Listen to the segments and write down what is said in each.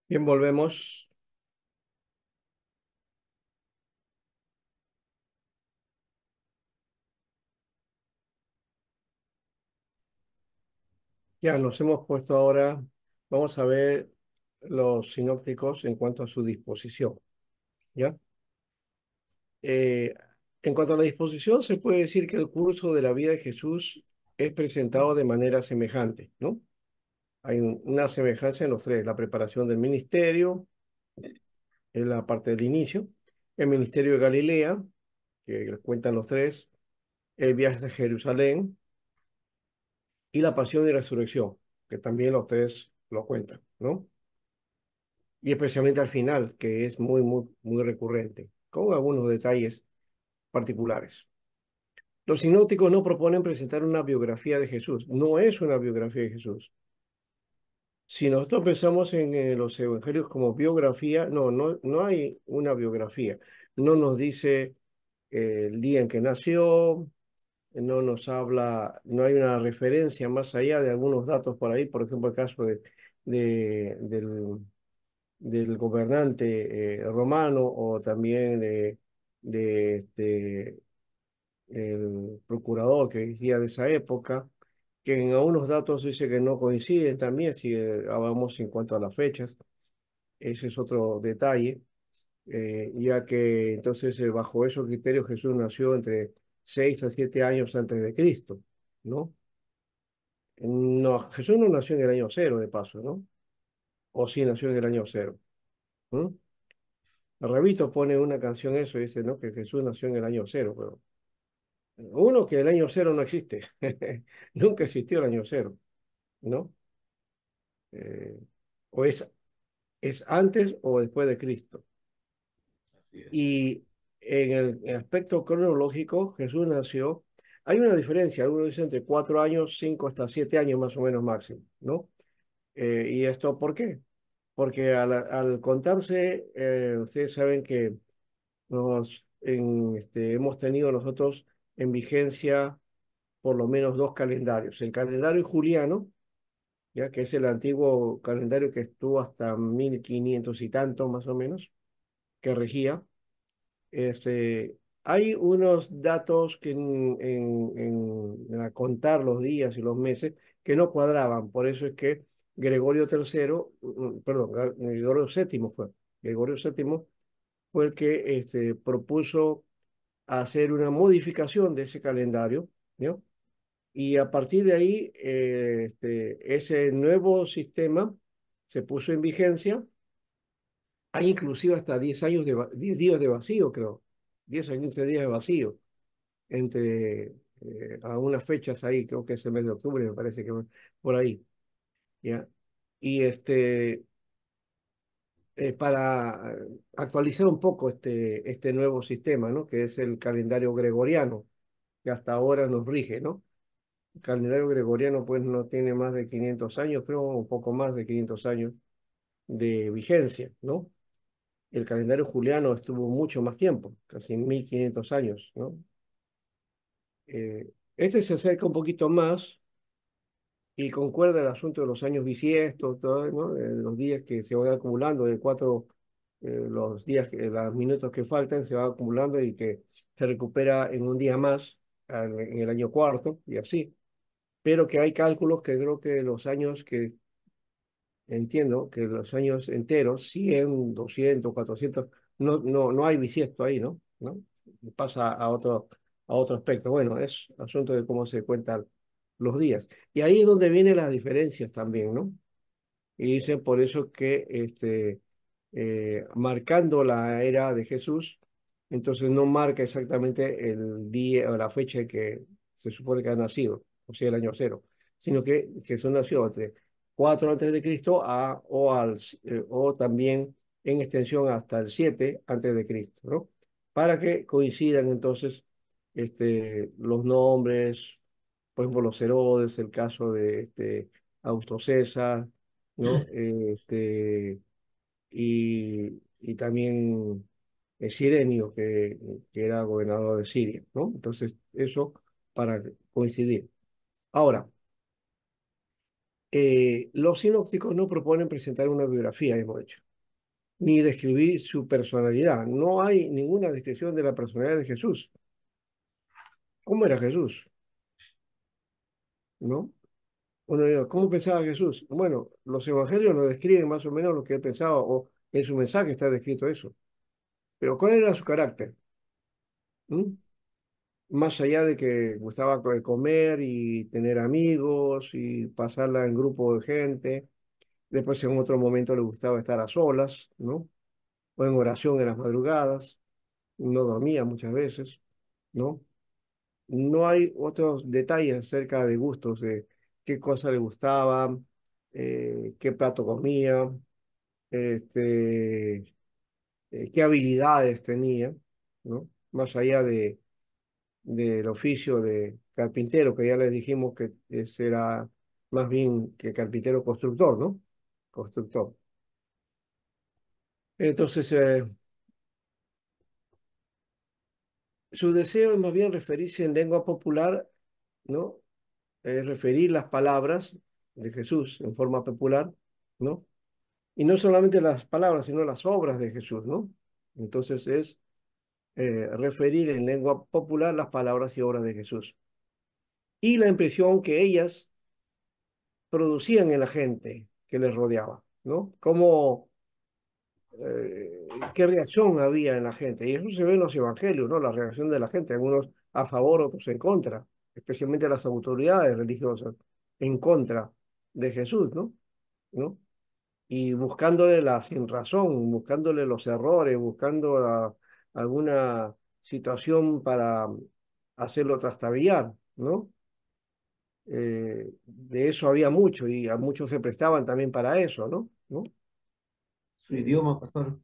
Bien, volvemos. Ya nos hemos puesto ahora, vamos a ver los sinópticos en cuanto a su disposición, ¿ya? Eh, en cuanto a la disposición, se puede decir que el curso de la vida de Jesús es presentado de manera semejante, ¿no? Hay una semejanza en los tres: la preparación del ministerio, en la parte del inicio, el ministerio de Galilea, que cuentan los tres, el viaje a Jerusalén y la pasión y resurrección, que también los tres lo cuentan, ¿no? Y especialmente al final, que es muy recurrente, con algunos detalles particulares. Los sinópticos no proponen presentar una biografía de Jesús, no es una biografía de Jesús. Si nosotros pensamos en los evangelios como biografía, no hay una biografía. No nos dice el día en que nació, no nos habla, no hay una referencia más allá de algunos datos por ahí, por ejemplo, el caso del gobernante romano, o también de el procurador que existía de esa época, que en algunos datos dice que no coinciden también, si hablamos en cuanto a las fechas. Ese es otro detalle, ya que entonces bajo esos criterios Jesús nació entre 6 a 7 años antes de Cristo, ¿no? No, Jesús no nació en el año cero, de paso, ¿no? O sí nació en el año cero. ¿Mm? Rabito pone una canción eso y dice, ¿no? Que Jesús nació en el año cero, pero uno, que el año cero no existe. Nunca existió el año cero, ¿no? Eh, o es antes o después de Cristo. Así es. Y en el aspecto cronológico, Jesús nació. Hay una diferencia, algunos dicen entre 4 años, 5 hasta 7 años más o menos máximo, ¿no? ¿Y esto por qué? Porque al contarse, ustedes saben que hemos tenido nosotros en vigencia por lo menos dos calendarios. El calendario juliano, ya que es el antiguo calendario que estuvo hasta 1500 y tanto más o menos, que regía. Hay unos datos que a contar los días y los meses que no cuadraban. Por eso es que Gregorio tercero, perdón, Gregorio séptimo fue. Gregorio séptimo fue el que propuso hacer una modificación de ese calendario, ¿no? Y a partir de ahí, ese nuevo sistema se puso en vigencia. Hay inclusive hasta 10 años 10 días de vacío, creo. 10 a 15 días de vacío entre algunas fechas ahí, creo que es el mes de octubre, me parece que por ahí, ¿ya? Y para actualizar un poco este nuevo sistema, ¿no? Que es el calendario gregoriano, que hasta ahora nos rige, ¿no? El calendario gregoriano pues no tiene más de 500 años, creo, un poco más de 500 años de vigencia, ¿no? El calendario juliano estuvo mucho más tiempo, casi 1500 años, ¿no? Este se acerca un poquito más y concuerda el asunto de los años bisiestos, todo, ¿no? Los días que se van acumulando, los días, los minutos que faltan se van acumulando y que se recupera en un día más, en el año cuarto, y así. Pero que hay cálculos que creo que los años que entiendo que los años enteros, 100, 200, 400, no hay bisiesto ahí, ¿no? ¿No? Pasa a otro aspecto. Bueno, es asunto de cómo se cuentan los días. Y ahí es donde vienen las diferencias también, ¿no? Y dicen por eso que marcando la era de Jesús, entonces no marca exactamente el día o la fecha en que se supone que ha nacido, o sea, el año cero, sino que Jesús nació entre 4 antes de Cristo o también en extensión hasta el 7 antes de Cristo, ¿no? Para que coincidan entonces los nombres, por ejemplo, los Herodes, el caso de Augusto César, ¿no? Y también Cirenio, que era gobernador de Siria, ¿no? Entonces, eso para coincidir. Ahora, Los sinópticos no proponen presentar una biografía, hemos dicho, ni describir su personalidad. No hay ninguna descripción de la personalidad de Jesús. ¿Cómo era Jesús? ¿No? Uno dice, ¿cómo pensaba Jesús? Bueno, los evangelios nos describen más o menos lo que él pensaba, o en su mensaje está descrito eso. Pero ¿cuál era su carácter? ¿Mm? Más allá de que gustaba comer y tener amigos y pasarla en grupo de gente, después en otro momento le gustaba estar a solas, ¿no? O en oración en las madrugadas, no dormía muchas veces, ¿no? No hay otros detalles acerca de gustos, de qué cosa le gustaba, qué plato comía, este, qué habilidades tenía, ¿no? Más allá del oficio de carpintero, que ya les dijimos que ese era más bien que carpintero constructor, ¿no? Constructor. Entonces, su deseo es más bien referirse en lengua popular, ¿no? Es referir las palabras de Jesús en forma popular, ¿no? Y no solamente las palabras, sino las obras de Jesús, ¿no? Entonces es referir en lengua popular las palabras y obras de Jesús. Y la impresión que ellas producían en la gente que les rodeaba, ¿no? Cómo, qué reacción había en la gente. Y eso se ve en los evangelios, ¿no? La reacción de la gente, algunos a favor, otros en contra, especialmente las autoridades religiosas en contra de Jesús, ¿no? ¿No? Y buscándole la sin razón, buscándole los errores, buscando alguna situación para hacerlo trastabillar, ¿no? De eso había mucho y a muchos se prestaban también para eso, ¿no? ¿No? Su Eh, idioma, pastor.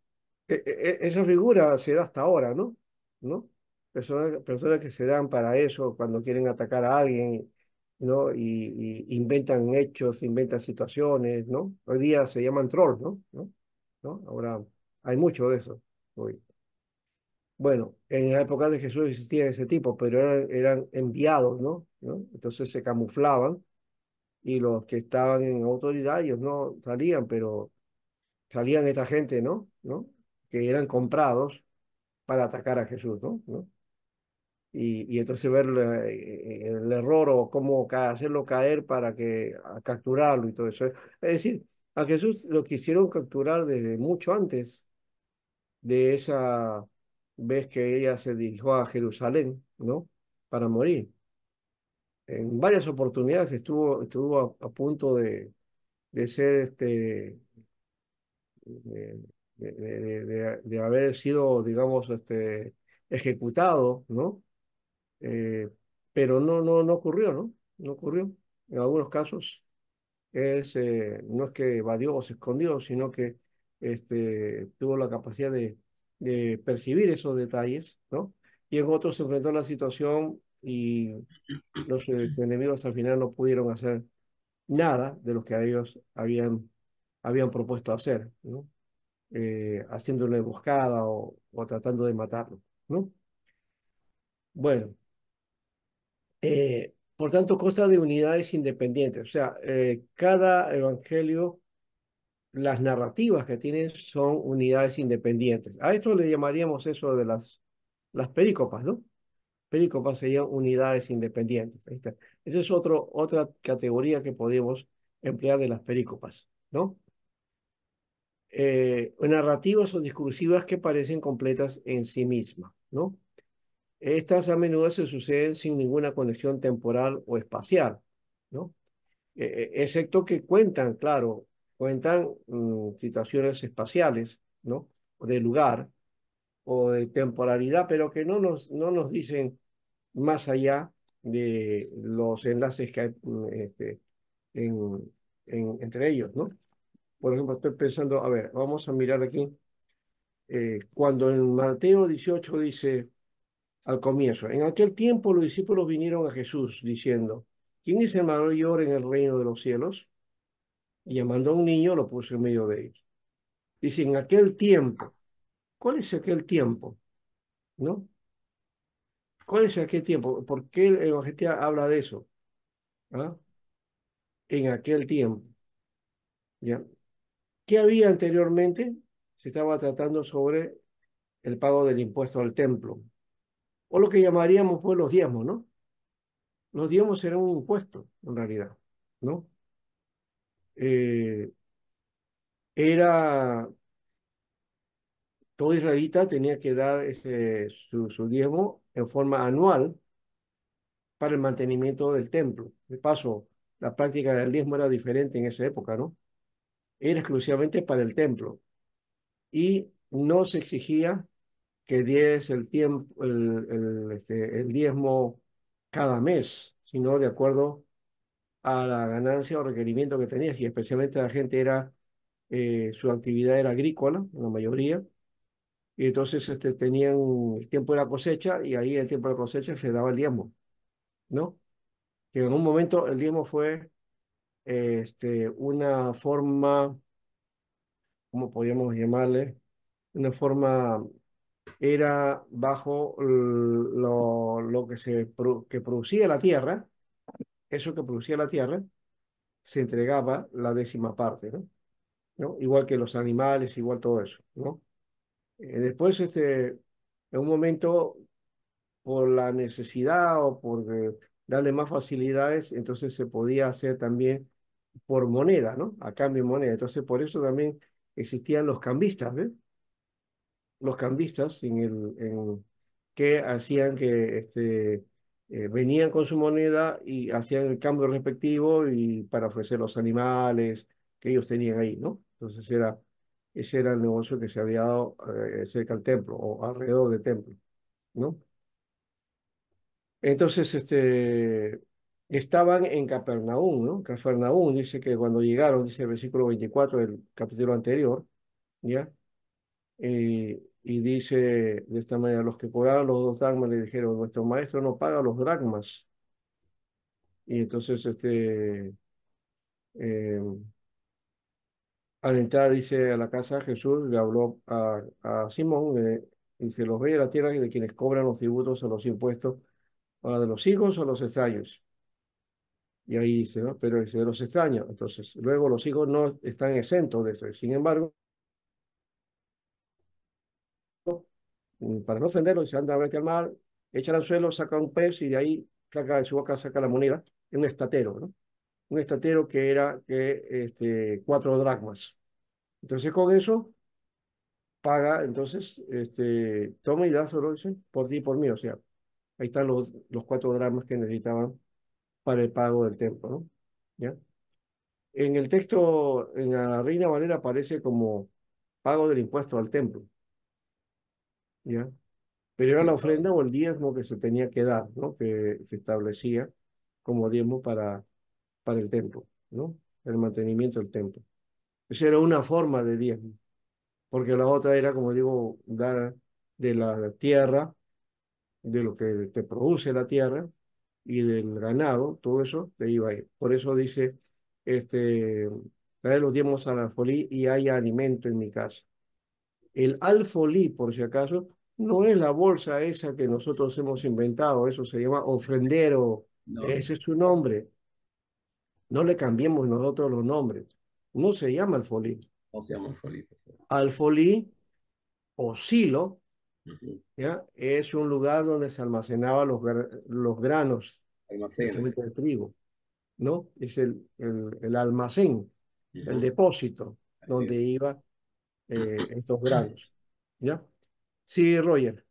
Esa figura se da hasta ahora, ¿no? ¿No? Personas que se dan para eso cuando quieren atacar a alguien, ¿no? Y inventan hechos, inventan situaciones, ¿no? Hoy día se llaman trolls, ¿no? ¿No? ¿No? Ahora hay mucho de eso hoy. Bueno, en la época de Jesús existía ese tipo, pero eran enviados, ¿no? ¿No? Entonces se camuflaban y los que estaban en autoridad, ellos no salían, pero salían esta gente, ¿no? ¿No? Que eran comprados para atacar a Jesús, ¿no? ¿No? Y entonces ver el error o cómo hacerlo caer para que a capturarlo y todo eso. Es decir, a Jesús lo quisieron capturar desde mucho antes de esa vez que ella se dirigió a Jerusalén, ¿no? Para morir. En varias oportunidades estuvo a punto de ser de, de haber sido, digamos, ejecutado, ¿no? Eh, pero no ocurrió, ¿no? No ocurrió. En algunos casos no es que evadió o se escondió, sino que tuvo la capacidad de percibir esos detalles, ¿no? Y en otros se enfrentó a la situación y los enemigos al final no pudieron hacer nada de lo que a ellos habían propuesto hacer, ¿no? Haciendo una emboscada o tratando de matarlo, ¿no? Bueno, por tanto, consta de unidades independientes, o sea, cada evangelio, las narrativas que tienen son unidades independientes. A esto le llamaríamos eso de las perícopas, ¿no? Perícopas serían unidades independientes. Ahí está. Esa es otra categoría que podemos emplear de las perícopas, ¿no? Narrativas o discursivas que parecen completas en sí mismas, ¿no? Estas a menudo se suceden sin ninguna conexión temporal o espacial, ¿no? Excepto que cuentan, claro, cuentan situaciones espaciales, ¿no? O de lugar o de temporalidad, pero que no nos dicen más allá de los enlaces que hay en, entre ellos, ¿no? Por ejemplo, estoy pensando, a ver, vamos a mirar aquí, cuando en Mateo 18 dice al comienzo, en aquel tiempo los discípulos vinieron a Jesús diciendo, ¿quién es el mayor en el reino de los cielos? Y llamando a un niño lo puso en medio de ellos. Dice, en aquel tiempo, ¿cuál es aquel tiempo? ¿No? ¿Cuál es aquel tiempo? ¿Por qué el evangelista habla de eso? ¿Ah? en aquel tiempo, ¿ya? ¿Qué había anteriormente? Se estaba tratando sobre el pago del impuesto al templo, o lo que llamaríamos pues los diezmos, ¿no? Los diezmos eran un impuesto, en realidad, ¿no? Eh, era, todo israelita tenía que dar su diezmo en forma anual para el mantenimiento del templo. De paso, la práctica del diezmo era diferente en esa época, ¿no? Era exclusivamente para el templo y no se exigía que diese el tiempo, el diezmo cada mes, sino de acuerdo a la ganancia o requerimiento que tenías, y especialmente la gente su actividad era agrícola, la mayoría, y entonces tenían el tiempo de la cosecha, y ahí el tiempo de la cosecha se daba el diezmo, ¿no? Que en un momento el diezmo fue una forma, ¿cómo podríamos llamarle? Una forma, era bajo lo que que producía la tierra, eso que producía la tierra, se entregaba la décima parte, ¿no? ¿No? Igual que los animales, igual todo eso, ¿no? Después, en un momento, por la necesidad o por darle más facilidades, entonces se podía hacer también por moneda, ¿no? A cambio de moneda. Entonces, por eso también existían los cambistas, ¿ves? Los cambistas que hacían que venían con su moneda y hacían el cambio respectivo y para ofrecer los animales que ellos tenían ahí, ¿no? Entonces ese era el negocio que se había dado cerca del templo o alrededor del templo, ¿no? Entonces, estaban en Capernaum, ¿no? Capernaum dice que cuando llegaron, dice el versículo 24 del capítulo anterior, ¿ya? Y dice de esta manera, los que cobraron los 2 dracmas le dijeron, nuestro maestro no paga los dracmas. Y entonces, eh, al entrar, dice, a la casa, Jesús le habló a Simón, dice, los reyes de la tierra y de quienes cobran los tributos o los impuestos, ahora de los hijos o los extraños. Y ahí dice, ¿no? Pero dice, de los extraños. Entonces, luego los hijos no están exentos de eso. Sin embargo, para no ofenderlo, se anda a vete al mar, echa al suelo, saca un pez y de ahí saca de su boca, saca la moneda, en un estatero, ¿no? Un estatero que era 4 dracmas. Entonces con eso paga, entonces, toma y dáselo, dice, por ti y por mí, o sea, ahí están los 4 dracmas que necesitaban para el pago del templo, ¿no? ¿Ya? En el texto, en la Reina Valera aparece como pago del impuesto al templo, ¿ya? Pero era la ofrenda o el diezmo que se tenía que dar, ¿no? Que se establecía como diezmo para el templo, ¿no? El mantenimiento del templo. Esa era una forma de diezmo, porque la otra era, como digo, dar de la tierra, de lo que te produce la tierra y del ganado, todo eso te iba a ir. Por eso dice, trae los diezmos al alfolí y haya alimento en mi casa. El alfolí, por si acaso, no es la bolsa esa que nosotros hemos inventado, eso se llama ofrendero, No, ese es su nombre. No le cambiemos nosotros los nombres. No se llama alfolí. no se llama Felipe. Alfolí o silo, Ujú. ¿ya? Es un lugar donde se almacenaban los granos, Almacenes. especialmente el trigo, ¿no? Es el almacén, el Ujú. depósito Así donde es. iban estos granos, ¿ya? Sí, Roger.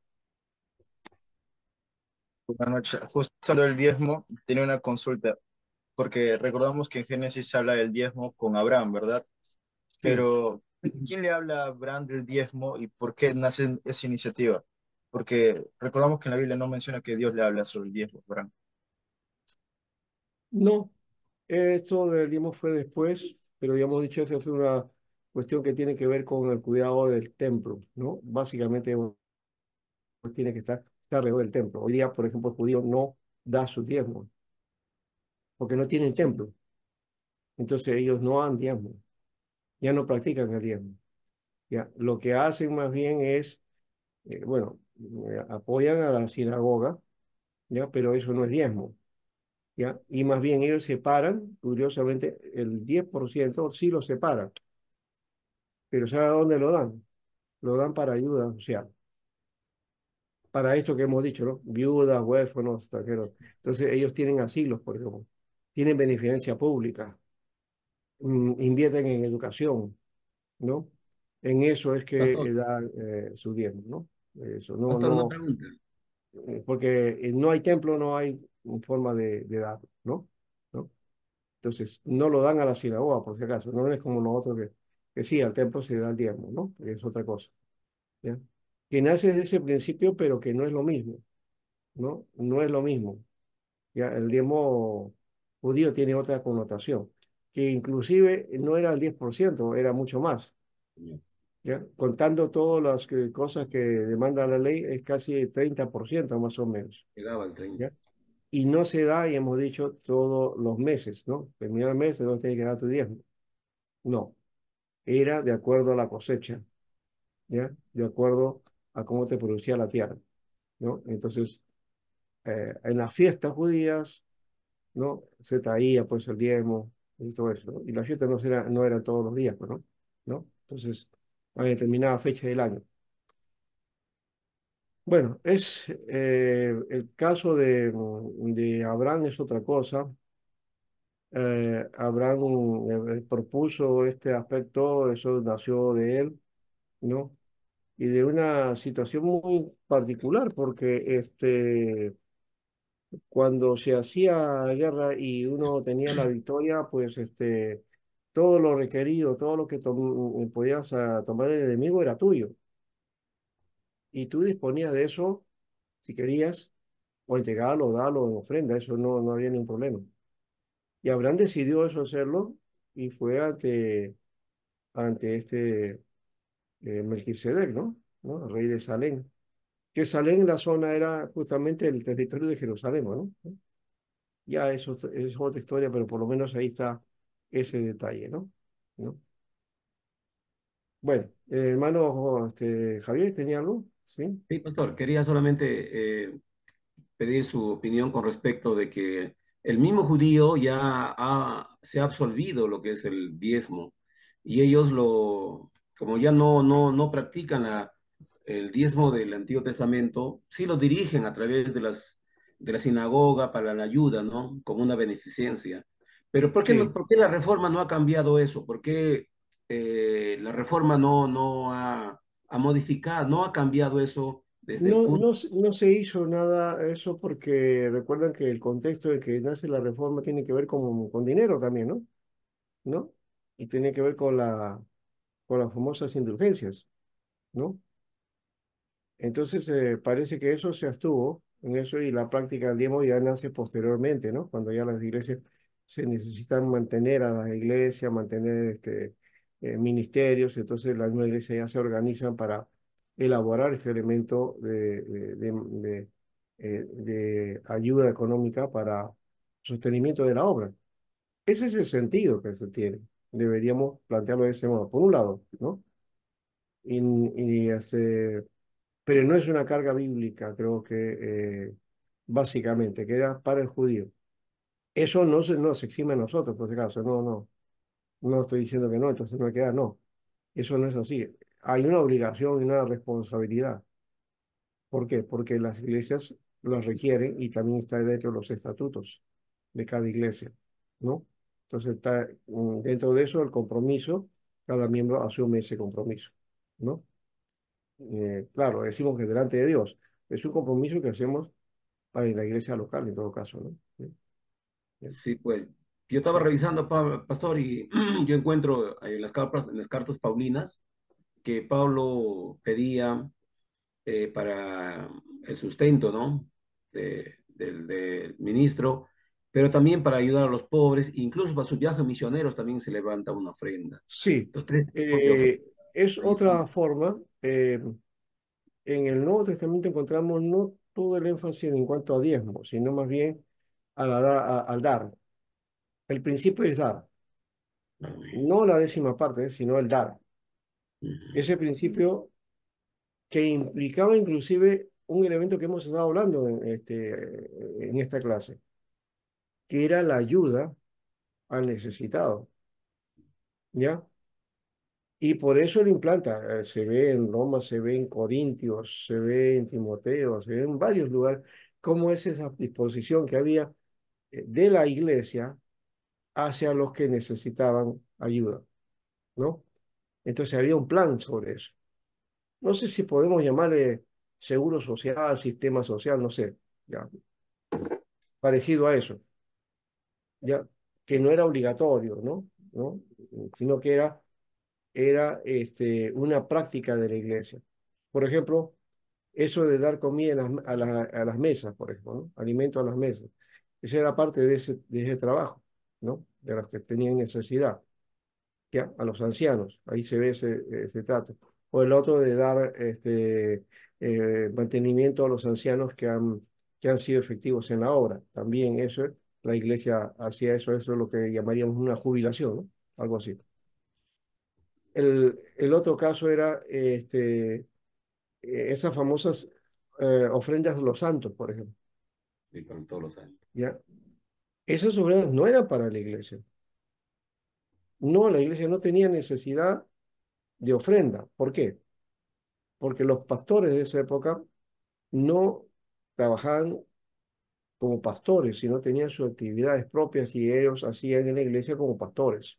Buenas noches. Justo hablando del diezmo, tenía una consulta, porque recordamos que en Génesis se habla del diezmo con Abraham, ¿verdad? Sí. Pero, ¿quién le habla a Abraham del diezmo y por qué nace esa iniciativa? Porque recordamos que en la Biblia no menciona que Dios le habla sobre el diezmo a Abraham. No, esto del limos fue después, pero ya hemos dicho, eso es una cuestión que tiene que ver con el cuidado del templo, ¿no? Básicamente tiene que estar alrededor del templo. Hoy día, por ejemplo, el judío no da su diezmo, porque no tienen templo. Entonces ellos no dan diezmo, ya no practican el diezmo. Ya. Lo que hacen más bien es, bueno, apoyan a la sinagoga, ¿ya? Pero eso no es diezmo. ¿ya? Y más bien ellos separan, curiosamente, el 10% sí lo separan, pero ¿sabe a dónde lo dan? Lo dan para ayuda social, para esto que hemos dicho, ¿no? Viudas, huérfanos, extranjeros. Entonces ellos tienen asilos, por ejemplo, tienen beneficencia pública, invierten en educación, ¿no? En eso es que Pastor, dan su diezmo, ¿no? Eso, no, pastor, una no, pregunta. porque no hay templo, no hay forma de dar, ¿no? ¿No? Entonces, no lo dan a la sinagoga, por si acaso, no es como nosotros que sí, al templo se da el diezmo, ¿no? Es otra cosa, ¿ya? Que nace de ese principio, pero que no es lo mismo, ¿no? No es lo mismo, ¿ya? El diezmo judío tiene otra connotación, que inclusive no era el 10%, era mucho más, Yes. ¿ya? Contando todas las cosas que demanda la ley, es casi 30% más o menos, Llegaba al 30. ¿ya? Y no se da, y hemos dicho, todos los meses, ¿no? Termina el mes, entonces tienes que dar tu diezmo. No, era de acuerdo a la cosecha, ¿ya? De acuerdo a cómo te producía la tierra, ¿no? Entonces, en las fiestas judías, ¿no? Se traía pues el diezmo y todo eso, ¿no? Y las fiestas no eran todos los días, pues, ¿no? ¿No? Entonces, a determinada fecha del año. Bueno, el caso de Abraham es otra cosa. Abraham propuso este aspecto, eso nació de él, ¿no? Y de una situación muy particular, porque cuando se hacía guerra y uno tenía la victoria, pues todo lo requerido, todo lo que podías tomar del enemigo era tuyo. Y tú disponías de eso si querías, o entregarlo, o darlo en ofrenda, eso no había ningún problema. Y Abraham decidió eso hacerlo y fue ante Melquisedec, ¿no? El rey de Salem. Que Salem, la zona era justamente el territorio de Jerusalén, ¿no? Ya eso es otra historia, pero por lo menos ahí está ese detalle, ¿no? ¿No? Bueno, hermano Javier, ¿tenía algo? ¿Sí? Sí, pastor, quería solamente pedir su opinión con respecto de que el mismo judío se ha absolvido lo que es el diezmo y ellos como ya no practican el diezmo del Antiguo Testamento, sí lo dirigen a través de la sinagoga para la ayuda, ¿no? Como una beneficencia. Pero ¿por qué, Sí. por qué la reforma no ha cambiado eso? ¿Por qué la reforma no ha modificado, no ha cambiado eso desde el punto? No se hizo nada eso porque recuerdan que el contexto en que nace la reforma tiene que ver con dinero también, ¿no? ¿No? Y tiene que ver con las famosas indulgencias, ¿no? Entonces, parece que eso se abstuvo en eso y la práctica del diezmo ya nace posteriormente, ¿no? Cuando ya las iglesias se necesitan mantener a las iglesias, mantener ministerios, entonces la misma iglesia ya se organizan para elaborar este elemento de ayuda económica para sostenimiento de la obra. Ese es el sentido que se tiene. Deberíamos plantearlo de ese modo, por un lado, ¿no? Y pero no es una carga bíblica, creo que básicamente queda para el judío. Eso no nos exime a nosotros, por si acaso, no estoy diciendo que no, entonces no queda, no. Eso no es así. Hay una obligación y una responsabilidad. ¿Por qué? Porque las iglesias lo requieren y también está dentro de los estatutos de cada iglesia, ¿no? Entonces está dentro de eso el compromiso, cada miembro asume ese compromiso, ¿no? Claro, decimos que delante de Dios es un compromiso que hacemos para la iglesia local en todo caso, ¿no? Sí, sí, Sí, pues yo estaba sí. revisando, pastor, y yo encuentro en las cartas Paulinas que Pablo pedía para el sustento, ¿no? Del ministro, pero también para ayudar a los pobres, incluso para sus viajes misioneros también se levanta una ofrenda. Sí, Los tres tipos de ofrendas es ahí están. otra forma. En el Nuevo Testamento encontramos no todo el énfasis en cuanto a diezmo, sino más bien al dar. El principio es dar, Amén. no la décima parte, sino el dar. Ujú. Ese principio que implicaba inclusive un elemento que hemos estado hablando en esta clase. que era la ayuda al necesitado, ¿ya? Y por eso él implanta, se ve en Roma, se ve en Corintios, se ve en Timoteo, se ve en varios lugares, cómo es esa disposición que había de la iglesia hacia los que necesitaban ayuda, ¿no? Entonces había un plan sobre eso. No sé si podemos llamarle seguro social, sistema social, no sé, ya, parecido a eso, ya, que no era obligatorio, ¿no? ¿No? Sino que era una práctica de la iglesia. Por ejemplo, eso de dar comida a las mesas, por ejemplo, ¿no? Alimento a las mesas. Eso era parte de ese trabajo, ¿no? De los que tenían necesidad, ¿ya? A los ancianos, ahí se ve ese trato. O el otro de dar mantenimiento a los ancianos que han sido efectivos en la obra. También eso, la iglesia hacía eso, eso es lo que llamaríamos una jubilación, ¿no? Algo así. El otro caso era esas famosas ofrendas de los santos, por ejemplo, Sí, con todos los años. ¿ya? Esas ofrendas no eran para la iglesia. No, la iglesia no tenía necesidad de ofrenda. ¿Por qué? Porque los pastores de esa época no trabajaban como pastores, sino tenían sus actividades propias y ellos hacían en la iglesia como pastores.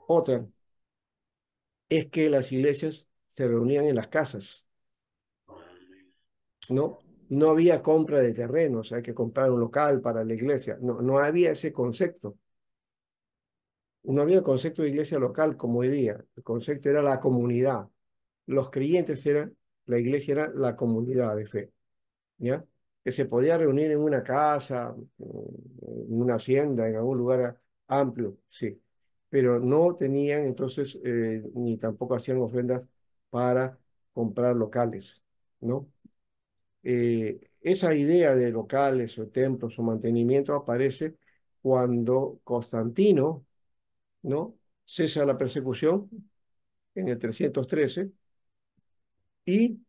Otra es que las iglesias se reunían en las casas, ¿no? No había compra de terrenos, hay que comprar un local para la iglesia. No, no había ese concepto. No había concepto de iglesia local como hoy día. El concepto era la comunidad. Los creyentes eran, la iglesia era la comunidad de fe, ¿ya? Que se podía reunir en una casa, en una hacienda, en algún lugar amplio, sí. Pero no tenían entonces, ni tampoco hacían ofrendas para comprar locales, ¿no? Esa idea de locales o templos o mantenimiento aparece cuando Constantino, ¿no? Cesa la persecución en el 313 y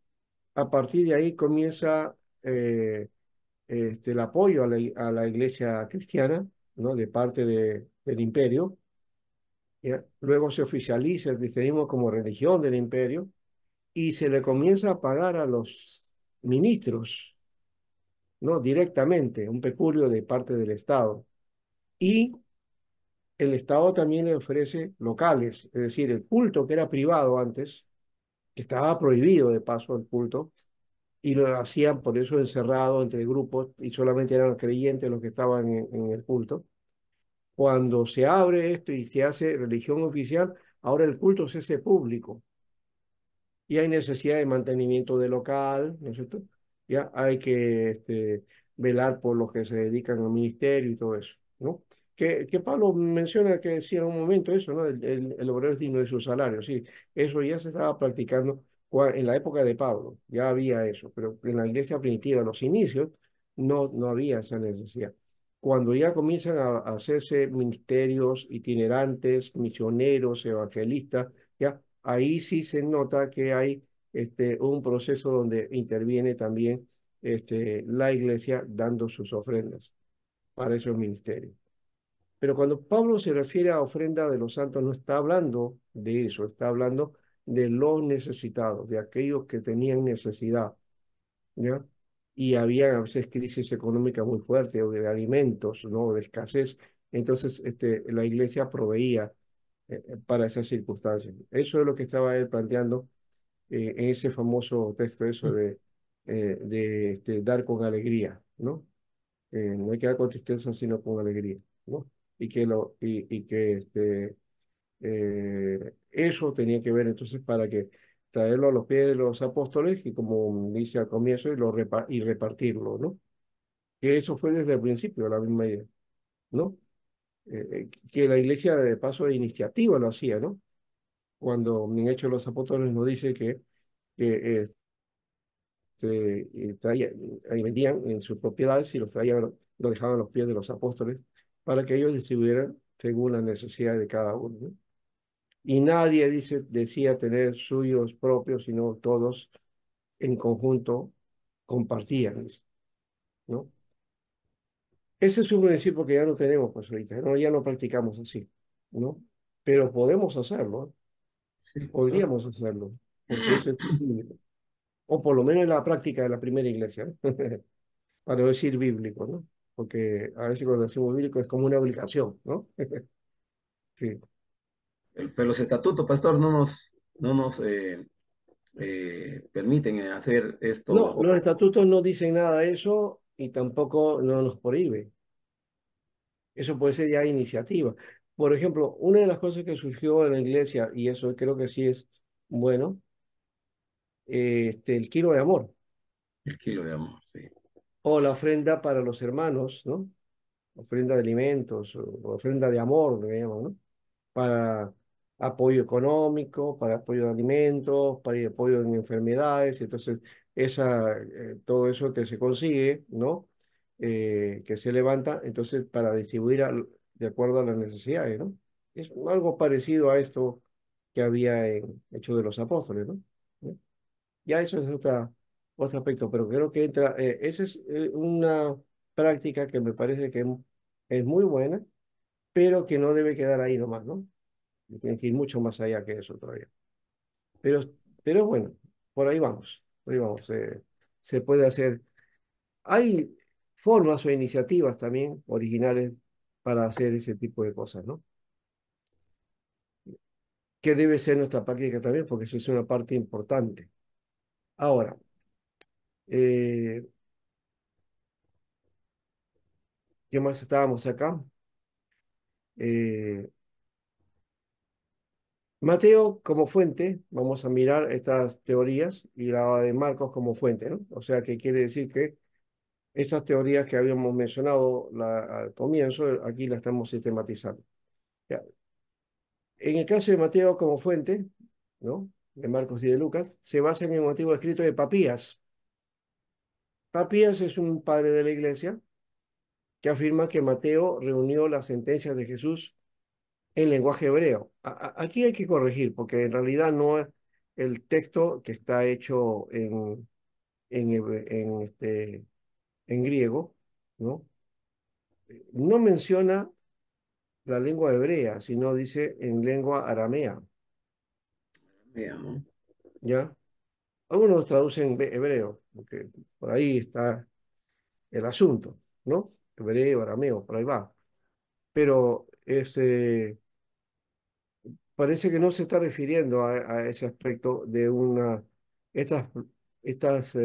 a partir de ahí comienza el apoyo a la iglesia cristiana, ¿no? De parte del imperio. ¿Ya? Luego se oficializa el cristianismo como religión del imperio y se le comienza a pagar a los ministros, ¿no? Directamente, un peculio de parte del Estado. Y el Estado también le ofrece locales, es decir, el culto que era privado antes, que estaba prohibido de paso el culto, y lo hacían por eso encerrado entre grupos y solamente eran los creyentes los que estaban en el culto. Cuando se abre esto y se hace religión oficial, ahora el culto se hace público y hay necesidad de mantenimiento de local, ¿no es cierto? Ya hay que velar por los que se dedican al ministerio y todo eso, ¿no? Que Pablo menciona que decía en un momento eso, ¿no? El obrero es digno de su salario, sí, eso ya se estaba practicando en la época de Pablo, ya había eso, pero en la iglesia primitiva, en los inicios, no había esa necesidad. Cuando ya comienzan a hacerse ministerios itinerantes, misioneros, evangelistas, ya ahí sí se nota que hay un proceso donde interviene también la iglesia dando sus ofrendas para esos ministerios. Pero cuando Pablo se refiere a ofrenda de los santos, no está hablando de eso, está hablando de los necesitados, de aquellos que tenían necesidad, ¿ya? Y había a veces crisis económica muy fuerte, o de alimentos, ¿no? De escasez. Entonces, la iglesia proveía para esas circunstancias. Eso es lo que estaba él planteando en ese famoso texto, eso de dar con alegría, ¿no? No hay que dar con tristeza, sino con alegría, ¿no? Y que eso tenía que ver entonces para que traerlo a los pies de los apóstoles, y como dice al comienzo, y repartirlo, ¿no? Que eso fue desde el principio la misma idea, ¿no? Que la iglesia de paso de iniciativa lo hacía, ¿no? Cuando en Hechos de los Apóstoles nos dice que ahí vendían en sus propiedades y los traían, lo dejaban a los pies de los apóstoles para que ellos distribuyeran según la necesidad de cada uno, ¿no? Y nadie decía tener suyos propios, sino todos en conjunto compartían, ¿no? Ese es un principio que ya no tenemos, pues ahorita, ¿no? Ya no practicamos así, ¿no? Pero podemos hacerlo, ¿eh? Sí, pastor. Podríamos hacerlo, porque eso es bíblico. O por lo menos en la práctica de la primera iglesia, ¿no? Para no decir bíblico, ¿no? Porque a veces cuando decimos bíblico es como una obligación, ¿no? Sí. Pero los estatutos, pastor, no nos permiten hacer esto. No, los estatutos no dicen nada de eso y tampoco no nos prohíbe. Eso puede ser ya iniciativa. Por ejemplo, una de las cosas que surgió en la iglesia, y eso creo que sí es bueno, el kilo de amor El kilo de amor, sí. o la ofrenda para los hermanos, ¿no? Ofrenda de alimentos o ofrenda de amor, le llaman, ¿no? Para apoyo económico, para apoyo de alimentos, para apoyo en enfermedades. Entonces, todo eso que se consigue, ¿no? Que se levanta, entonces, para distribuir de acuerdo a las necesidades, ¿no? Es algo parecido a esto que había en Hechos de los Apóstoles, ¿no? ¿No? Ya eso es otro aspecto, pero creo que entra, esa es una práctica que me parece que es muy buena, pero que no debe quedar ahí nomás, ¿no? Tiene que ir mucho más allá que eso todavía. Pero, pero bueno, por ahí vamos, por ahí vamos. Se puede hacer. Hay formas o iniciativas también originales para hacer ese tipo de cosas, ¿no? Que debe ser nuestra práctica también, porque eso es una parte importante. Ahora, eh, ¿qué más estábamos acá? Eh, Mateo como fuente, vamos a mirar estas teorías y la de Marcos como fuente, ¿no? O sea, que quiere decir que estas teorías que habíamos mencionado al comienzo, aquí las estamos sistematizando. Ya. En el caso de Mateo como fuente, ¿no? De Marcos y de Lucas, se basa en el motivo escrito de Papías. Papías es un padre de la iglesia que afirma que Mateo reunió las sentencias de Jesús en lenguaje hebreo. Aquí hay que corregir, porque en realidad no es el texto que está hecho en griego, ¿no? No menciona la lengua hebrea, sino dice en lengua aramea, Veamos. ¿ya? Algunos traducen hebreo, porque por ahí está el asunto, ¿no? Hebreo, arameo, por ahí va. Pero parece que no se está refiriendo a ese aspecto de estas, estas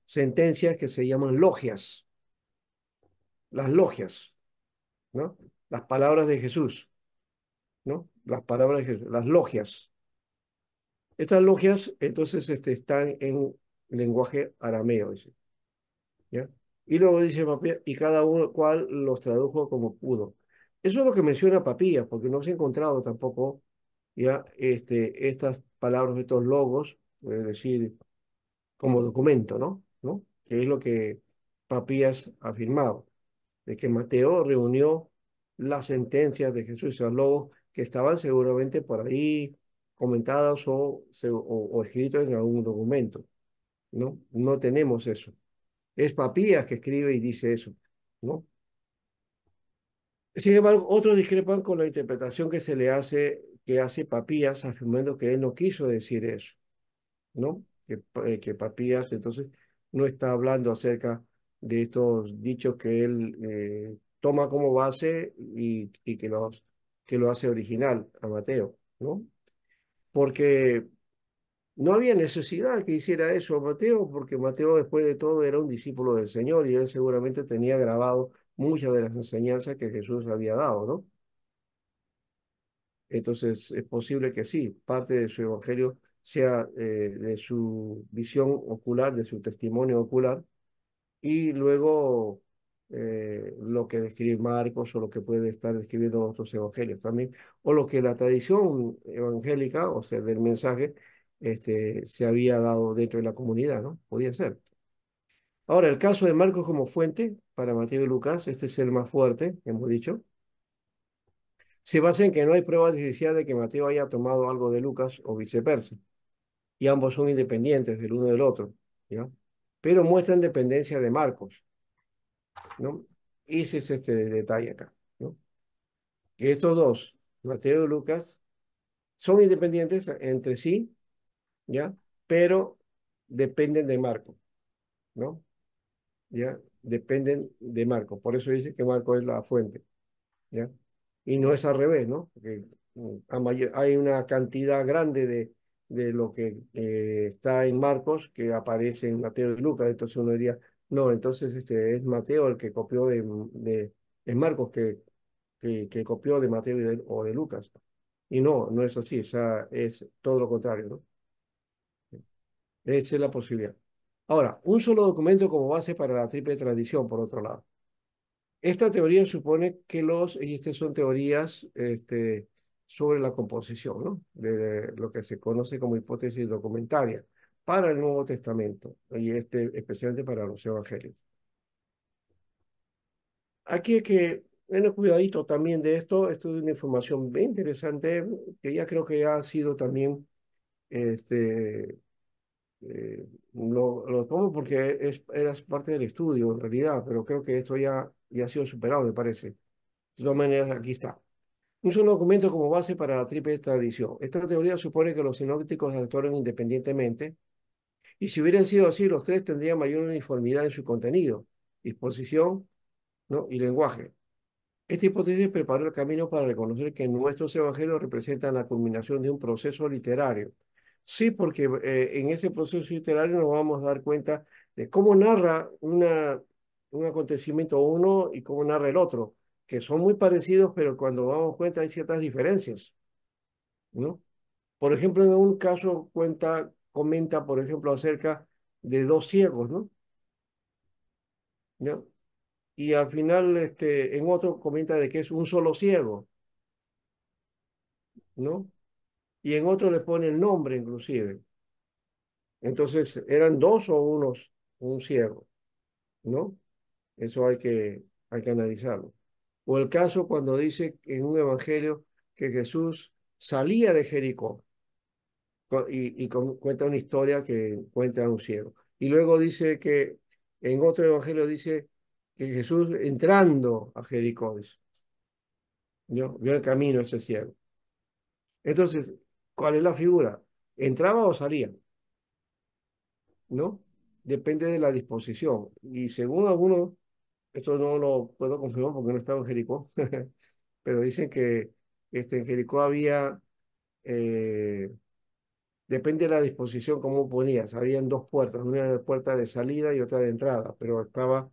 sentencias que se llaman logias, las logias, ¿no? Las palabras de Jesús, ¿no? Las palabras de Jesús, las logias. Estas logias, entonces, están en lenguaje arameo, dice, ¿ya? Y luego dice Papías, y cada uno cual los tradujo como pudo. Eso es lo que menciona Papías, porque no se ha encontrado tampoco, ya, estas palabras, estos logos, es decir, como documento, ¿no? ¿No? Que es lo que Papías afirmaba, de que Mateo reunió las sentencias de Jesús, esos logos que estaban seguramente por ahí comentados o escritos en algún documento, ¿no? No tenemos eso. Es Papías que escribe y dice eso, ¿no? Sin embargo, otros discrepan con la interpretación que hace Papías, afirmando que él no quiso decir eso, ¿no? Que Papías entonces no está hablando acerca de estos dichos que él toma como base y que lo hace original a Mateo, ¿no? Porque no había necesidad que hiciera eso Mateo, porque Mateo después de todo era un discípulo del Señor y él seguramente tenía grabado muchas de las enseñanzas que Jesús había dado, ¿no? Entonces es posible que sí, parte de su evangelio sea de su visión ocular, de su testimonio ocular, y luego lo que describe Marcos o lo que puede estar describiendo otros evangelios también, o lo que la tradición evangélica, o sea, del mensaje, se había dado dentro de la comunidad, ¿no? Podía ser. Ahora, el caso de Marcos como fuente para Mateo y Lucas, este es el más fuerte, hemos dicho, se basa en que no hay pruebas de que Mateo haya tomado algo de Lucas o viceversa, y ambos son independientes del uno del otro, ¿ya? Pero muestran dependencia de Marcos, ¿no? ese es este detalle acá, ¿no? Que estos dos, Mateo y Lucas, son independientes entre sí, ¿ya? Pero dependen de Marco, ¿no? ¿Ya? Dependen de Marco. Por eso dice que Marco es la fuente, ¿ya? Y no es al revés, ¿no? Porque hay una cantidad grande de lo que está en Marcos que aparece en Mateo y Lucas. Entonces uno diría, no, entonces es Mateo el que copió es Marcos que copió de Mateo o de Lucas. Y no, no es así, o sea, es todo lo contrario, ¿no? Esa es la posibilidad. Ahora, un solo documento como base para la triple tradición, por otro lado. Esta teoría supone que y estas son teorías sobre la composición, ¿no? De lo que se conoce como hipótesis documentaria para el Nuevo Testamento, y especialmente para los evangelios. Aquí hay que tener cuidadito también de esto. Esto es una información bien interesante que ya creo que ya ha sido también este, lo tomo porque era parte del estudio en realidad, pero creo que esto ya ha sido superado, me parece. De todas maneras, aquí está. Un solo documento como base para la triple tradición. Esta teoría supone que los sinópticos actuaron independientemente, y si hubieran sido así, los tres tendrían mayor uniformidad en su contenido, disposición, ¿no? y lenguaje. Esta hipótesis preparó el camino para reconocer que nuestros evangelios representan la culminación de un proceso literario. Sí, porque en ese proceso literario nos vamos a dar cuenta de cómo narra un acontecimiento uno y cómo narra el otro, que son muy parecidos, pero cuando nos damos cuenta hay ciertas diferencias, ¿no? Por ejemplo, en un caso comenta, por ejemplo, acerca de dos ciegos, ¿no? ¿Ya? Y al final, en otro comenta de que es un solo ciego, ¿no? Y en otro le pone el nombre inclusive. Entonces, ¿eran dos o un ciego? ¿No? Eso hay que analizarlo. O el caso cuando dice en un evangelio que Jesús salía de Jericó cuenta una historia que cuenta a un ciego. Y luego dice que en otro evangelio dice que Jesús entrando a Jericó, dice, ¿no? Vio el camino ese ciego. Entonces, ¿cuál es la figura? ¿Entraba o salía? ¿No? Depende de la disposición. Y según algunos, esto no lo puedo confirmar porque no estaba en Jericó, pero dicen que en Jericó había, eh, depende de la disposición como ponías, habían dos puertas, una puerta de salida y otra de entrada, pero estaba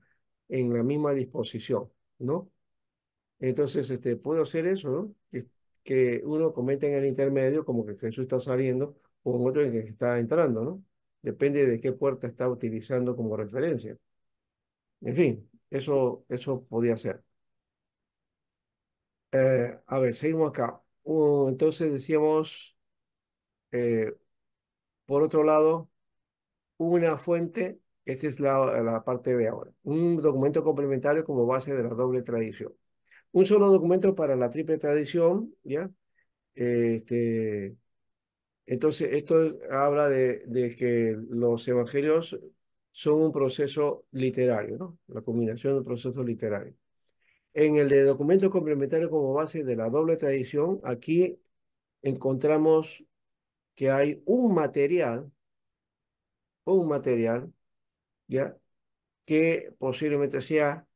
en la misma disposición, ¿no? Entonces, puedo hacer eso, ¿no? Que uno cometa en el intermedio como que Jesús está saliendo o en otro en que está entrando, ¿no? Depende de qué puerta está utilizando como referencia. En fin, eso podía ser. A ver, seguimos acá. Entonces decíamos, eh, por otro lado, una fuente, esta es la parte B ahora, un documento complementario como base de la doble tradición. Un solo documento para la triple tradición, ¿ya? Este, entonces, esto habla de que los evangelios son un proceso literario, ¿no? La combinación de un proceso literario. En el de documento complementario como base de la doble tradición, aquí encontramos que hay un material, ¿ya? Que posiblemente sea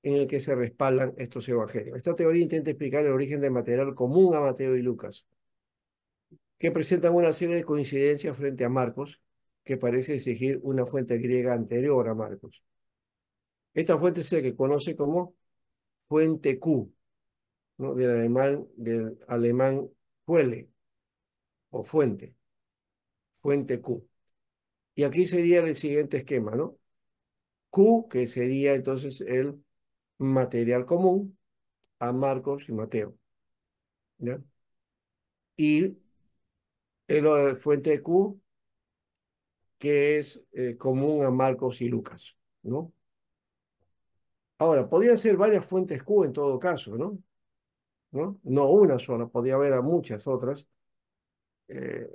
en el que se respaldan estos evangelios. Esta teoría intenta explicar el origen del material común a Mateo y Lucas, que presentan una serie de coincidencias frente a Marcos, que parece exigir una fuente griega anterior a Marcos. Esta fuente se que conoce como fuente Q, ¿no? Del alemán Quelle o fuente Q. Y aquí sería el siguiente esquema, ¿no? Q, que sería entonces el material común a Marcos y Mateo, ¿ya? Y fuente Q, que es común a Marcos y Lucas, ¿no? Ahora, podrían ser varias fuentes Q en todo caso, ¿no? ¿No? No una sola, podría haber a muchas otras. Eh,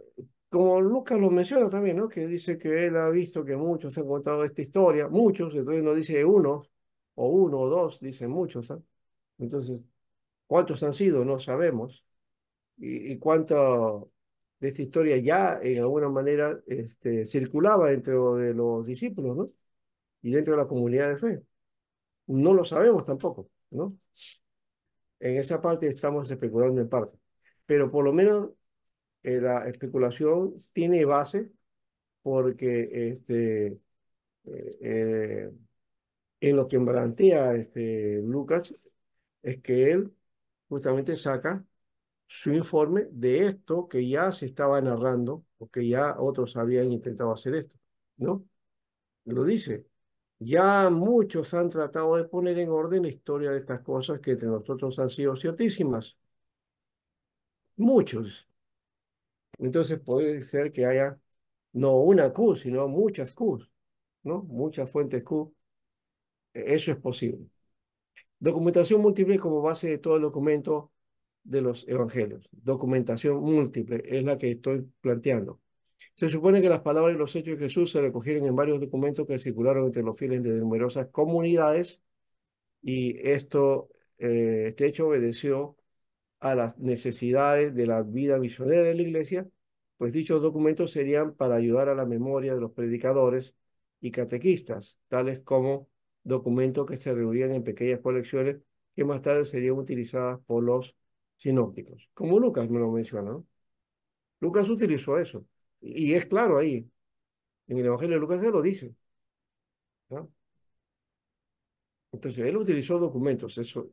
Como Lucas lo menciona también, ¿no? Que dice que él ha visto que muchos han contado esta historia, muchos, entonces no dice uno, o uno o dos, dicen muchos, ¿ah? Entonces, ¿cuántos han sido? No sabemos. Y cuánto de esta historia ya en alguna manera circulaba dentro de los discípulos, ¿no? Y dentro de la comunidad de fe. No lo sabemos tampoco, ¿no? En esa parte estamos especulando en parte. Pero por lo menos la especulación tiene base porque eh, en lo que plantea Lucas es que él justamente saca su informe de esto que ya se estaba narrando o que ya otros habían intentado hacer esto, ¿no? Lo dice. Ya muchos han tratado de poner en orden la historia de estas cosas que entre nosotros han sido ciertísimas. Muchos. Entonces puede ser que haya no una Q, sino muchas Qs, ¿no? Muchas fuentes Q. Eso es posible. Documentación múltiple como base de todo el documento de los evangelios. Documentación múltiple es la que estoy planteando. Se supone que las palabras y los hechos de Jesús se recogieron en varios documentos que circularon entre los fieles de numerosas comunidades y este hecho obedeció a las necesidades de la vida misionera de la iglesia, pues dichos documentos serían para ayudar a la memoria de los predicadores y catequistas, tales como documentos que se reunían en pequeñas colecciones que más tarde serían utilizadas por los sinópticos, como Lucas me lo menciona, ¿no? Lucas utilizó eso, y es claro ahí, en el Evangelio de Lucas se lo dice, ¿no? Entonces, él utilizó documentos, eso,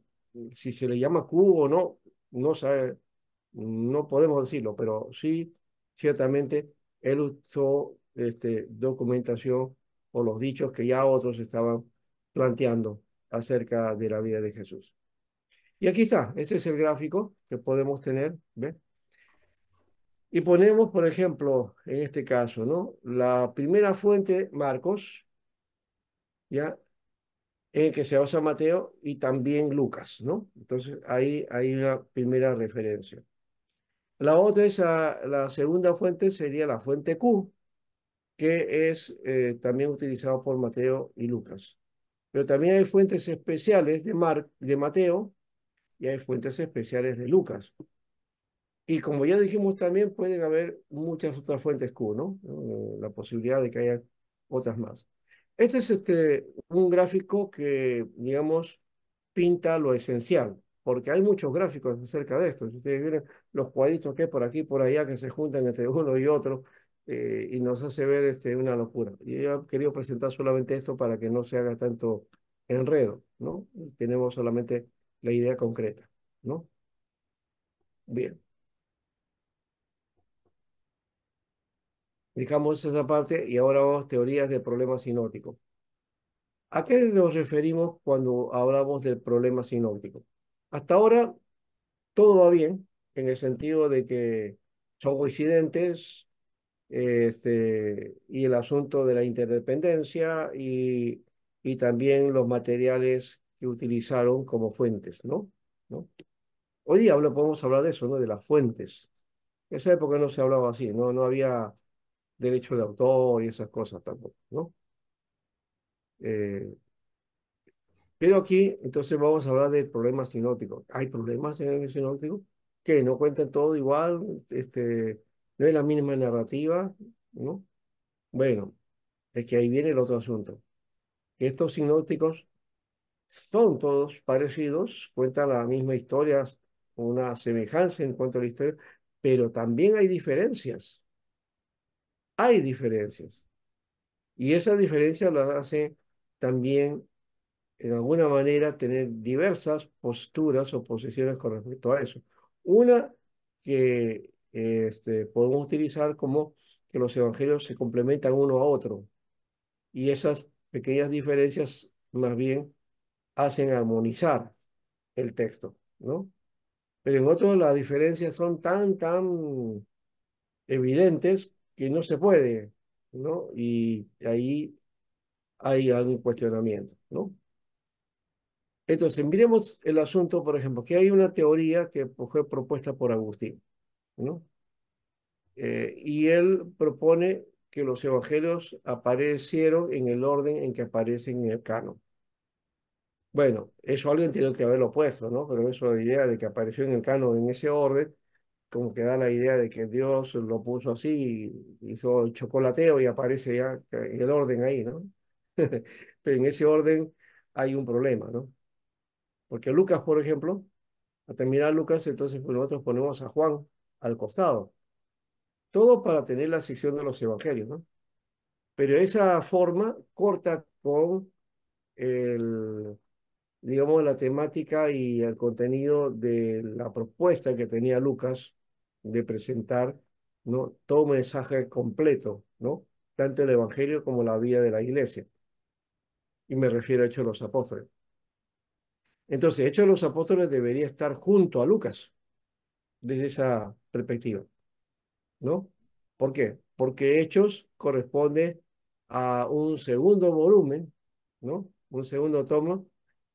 si se le llama Q o no, no sabe, no podemos decirlo, pero sí, ciertamente, él usó documentación o los dichos que ya otros estaban planteando acerca de la vida de Jesús. Y aquí está, ese es el gráfico que podemos tener, ¿ve? Y ponemos, por ejemplo, en este caso, ¿no? La primera fuente, Marcos, ¿ya? En el que se basa Mateo y también Lucas, ¿no? Entonces ahí hay una primera referencia. La otra es la segunda fuente sería la fuente Q, que es también utilizado por Mateo y Lucas. Pero también hay fuentes especiales de Mateo y hay fuentes especiales de Lucas. Y como ya dijimos también pueden haber muchas otras fuentes Q, ¿no? La posibilidad de que haya otras más. Este es un gráfico que, digamos, pinta lo esencial, porque hay muchos gráficos acerca de esto. Si ustedes miren los cuadritos que hay por aquí y por allá que se juntan entre uno y otro y nos hace ver una locura. Y yo he querido presentar solamente esto para que no se haga tanto enredo, ¿no? Tenemos solamente la idea concreta, ¿no? Bien, dejamos esa parte y ahora vamos a teorías del problema sinóptico. ¿A qué nos referimos cuando hablamos del problema sinóptico? Hasta ahora todo va bien, en el sentido de que son coincidentes, y el asunto de la interdependencia y también los materiales que utilizaron como fuentes, ¿no? ¿No? Hoy día podemos hablar de eso, ¿no? De las fuentes. En esa época no se hablaba así, ¿no? No había derecho de autor y esas cosas tampoco, ¿no? Eh, pero aquí, entonces vamos a hablar del problema sinóptico. ¿Hay problemas en el sinóptico? Que no cuentan todo igual, no es la misma narrativa, ¿no? Bueno, es que ahí viene el otro asunto. Que estos sinópticos son todos parecidos, cuentan la misma historia, una semejanza en cuanto a la historia, pero también hay diferencias. Hay diferencias. Y esas diferencias las hace también en alguna manera tener diversas posturas o posiciones con respecto a eso. Una que podemos utilizar como que los evangelios se complementan uno a otro y esas pequeñas diferencias más bien hacen armonizar el texto, ¿no? Pero en otros las diferencias son tan evidentes que no se puede, ¿no? Y ahí hay algún cuestionamiento, ¿no? Entonces, miremos el asunto, por ejemplo, que hay una teoría que fue propuesta por Agustín, ¿no? Y él propone que los evangelios aparecieron en el orden en que aparecen en el canon. Bueno, eso alguien tiene que haberlo puesto, ¿no? Pero eso, la idea de que apareció en el canon en ese orden, como que da la idea de que Dios lo puso así, hizo el chocolateo y aparece ya en el orden ahí, ¿no? Pero en ese orden hay un problema, ¿no? Porque Lucas, por ejemplo, a terminar Lucas, entonces pues, nosotros ponemos a Juan al costado. Todo para tener la sección de los evangelios, ¿no? Pero esa forma corta con el, digamos, la temática y el contenido de la propuesta que tenía Lucas de presentar, ¿no? Todo un mensaje completo, ¿no? Tanto el evangelio como la vida de la iglesia. Y me refiero a Hechos de los Apóstoles. Entonces, Hechos de los Apóstoles debería estar junto a Lucas desde esa perspectiva, ¿no? ¿Por qué? Porque Hechos corresponde a un segundo volumen, ¿no? Un segundo tomo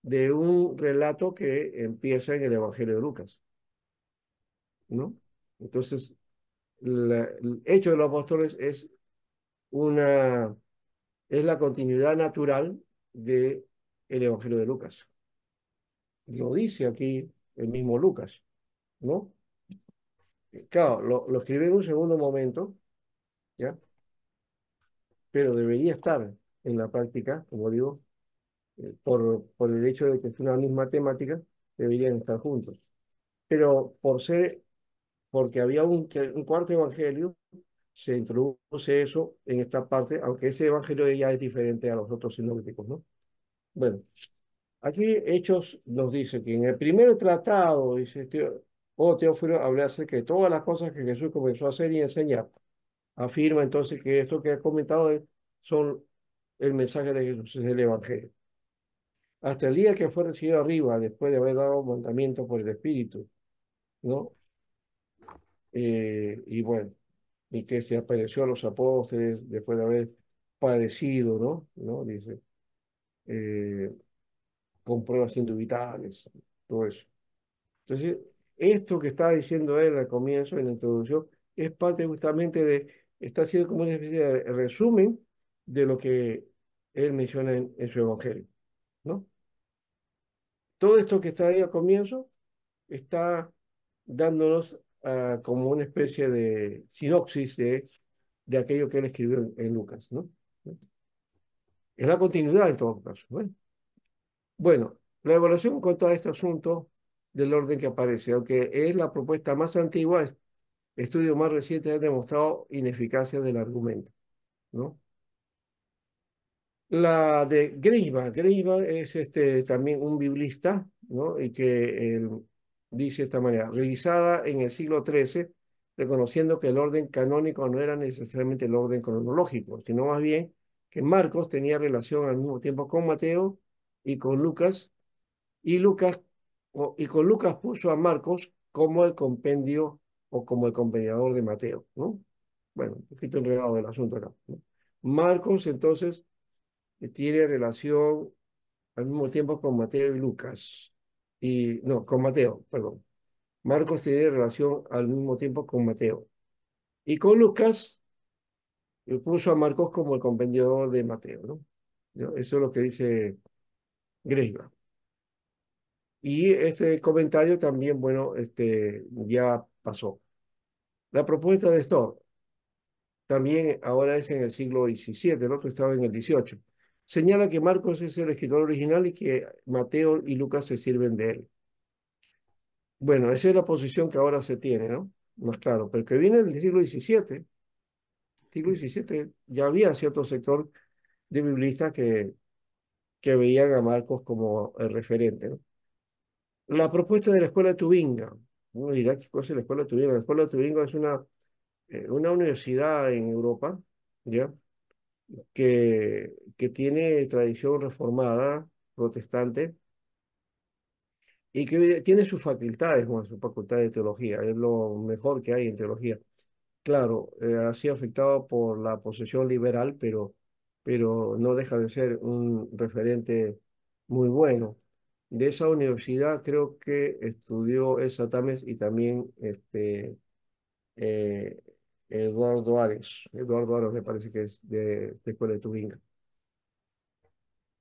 de un relato que empieza en el Evangelio de Lucas, ¿no? Entonces, el Hecho de los Apóstoles una, es la continuidad natural de el Evangelio de Lucas. Lo dice aquí el mismo Lucas, ¿no? Claro, lo escribe en un segundo momento, ¿ya? Pero debería estar en la práctica, como digo, por el hecho de que es una misma temática, deberían estar juntos. Pero porque había un cuarto evangelio, se introduce eso en esta parte, aunque ese evangelio ya es diferente a los otros sinópticos, ¿no? Bueno, aquí Hechos nos dice que en el primer tratado, dice Teófilo, habla acerca de todas las cosas que Jesús comenzó a hacer y enseñar. Afirma entonces que esto que ha comentado él son el mensaje de Jesús, es el evangelio. Hasta el día que fue recibido arriba, después de haber dado mandamiento por el Espíritu, ¿no? Y bueno, y que se apareció a los apóstoles después de haber padecido, ¿no? Dice, eh, con pruebas indubitables, todo eso. Entonces, esto que estaba diciendo él al comienzo, en la introducción, es parte justamente está haciendo como una especie de resumen de lo que él menciona en su evangelio, ¿no? Todo esto que está ahí al comienzo está dándonos como una especie de sinopsis de aquello que él escribió en Lucas, ¿no? Es la continuidad en todo caso, ¿no? Bueno, la evaluación en cuanto a este asunto del orden que aparece, aunque es la propuesta más antigua, estudios más recientes han demostrado ineficacia del argumento, ¿no? La de Greisbach es también un biblista, ¿no? Y que dice de esta manera, realizada en el siglo XIII, reconociendo que el orden canónico no era necesariamente el orden cronológico, sino más bien que Marcos tenía relación al mismo tiempo con Mateo y con Lucas, y con Lucas puso a Marcos como el compendio o como el compendiador de Mateo, ¿no? Bueno, un poquito enredado el asunto acá, ¿no? Marcos entonces tiene relación al mismo tiempo con Mateo y Lucas. Y no, con Mateo, perdón. Marcos tiene relación al mismo tiempo con Mateo. Y con Lucas puso a Marcos como el compendiador de Mateo, ¿no? ¿No? Eso es lo que dice Greiva. Y este comentario también, bueno, ya pasó. La propuesta de Storr también ahora es en el siglo XVII, el otro estaba en el XVIII. Señala que Marcos es el escritor original y que Mateo y Lucas se sirven de él. Bueno, esa es la posición que ahora se tiene, ¿no? Más claro, pero que viene del siglo XVII ya había cierto sector de biblistas que veían a Marcos como el referente, ¿no? La propuesta de la escuela de Tubinga, uno dirá, ¿qué cosa es la escuela de Tubinga? La escuela de Tubinga es una universidad en Europa, ¿ya? Que tiene tradición reformada, protestante, y que tiene sus facultades, bueno, su facultad de teología, es lo mejor que hay en teología. Claro, ha sido afectado por la posesión liberal, pero no deja de ser un referente muy bueno. De esa universidad creo que estudió Elsa Tames y también eh, Eduardo Ares. Eduardo Ares me parece que es de Escuela de Tubinga.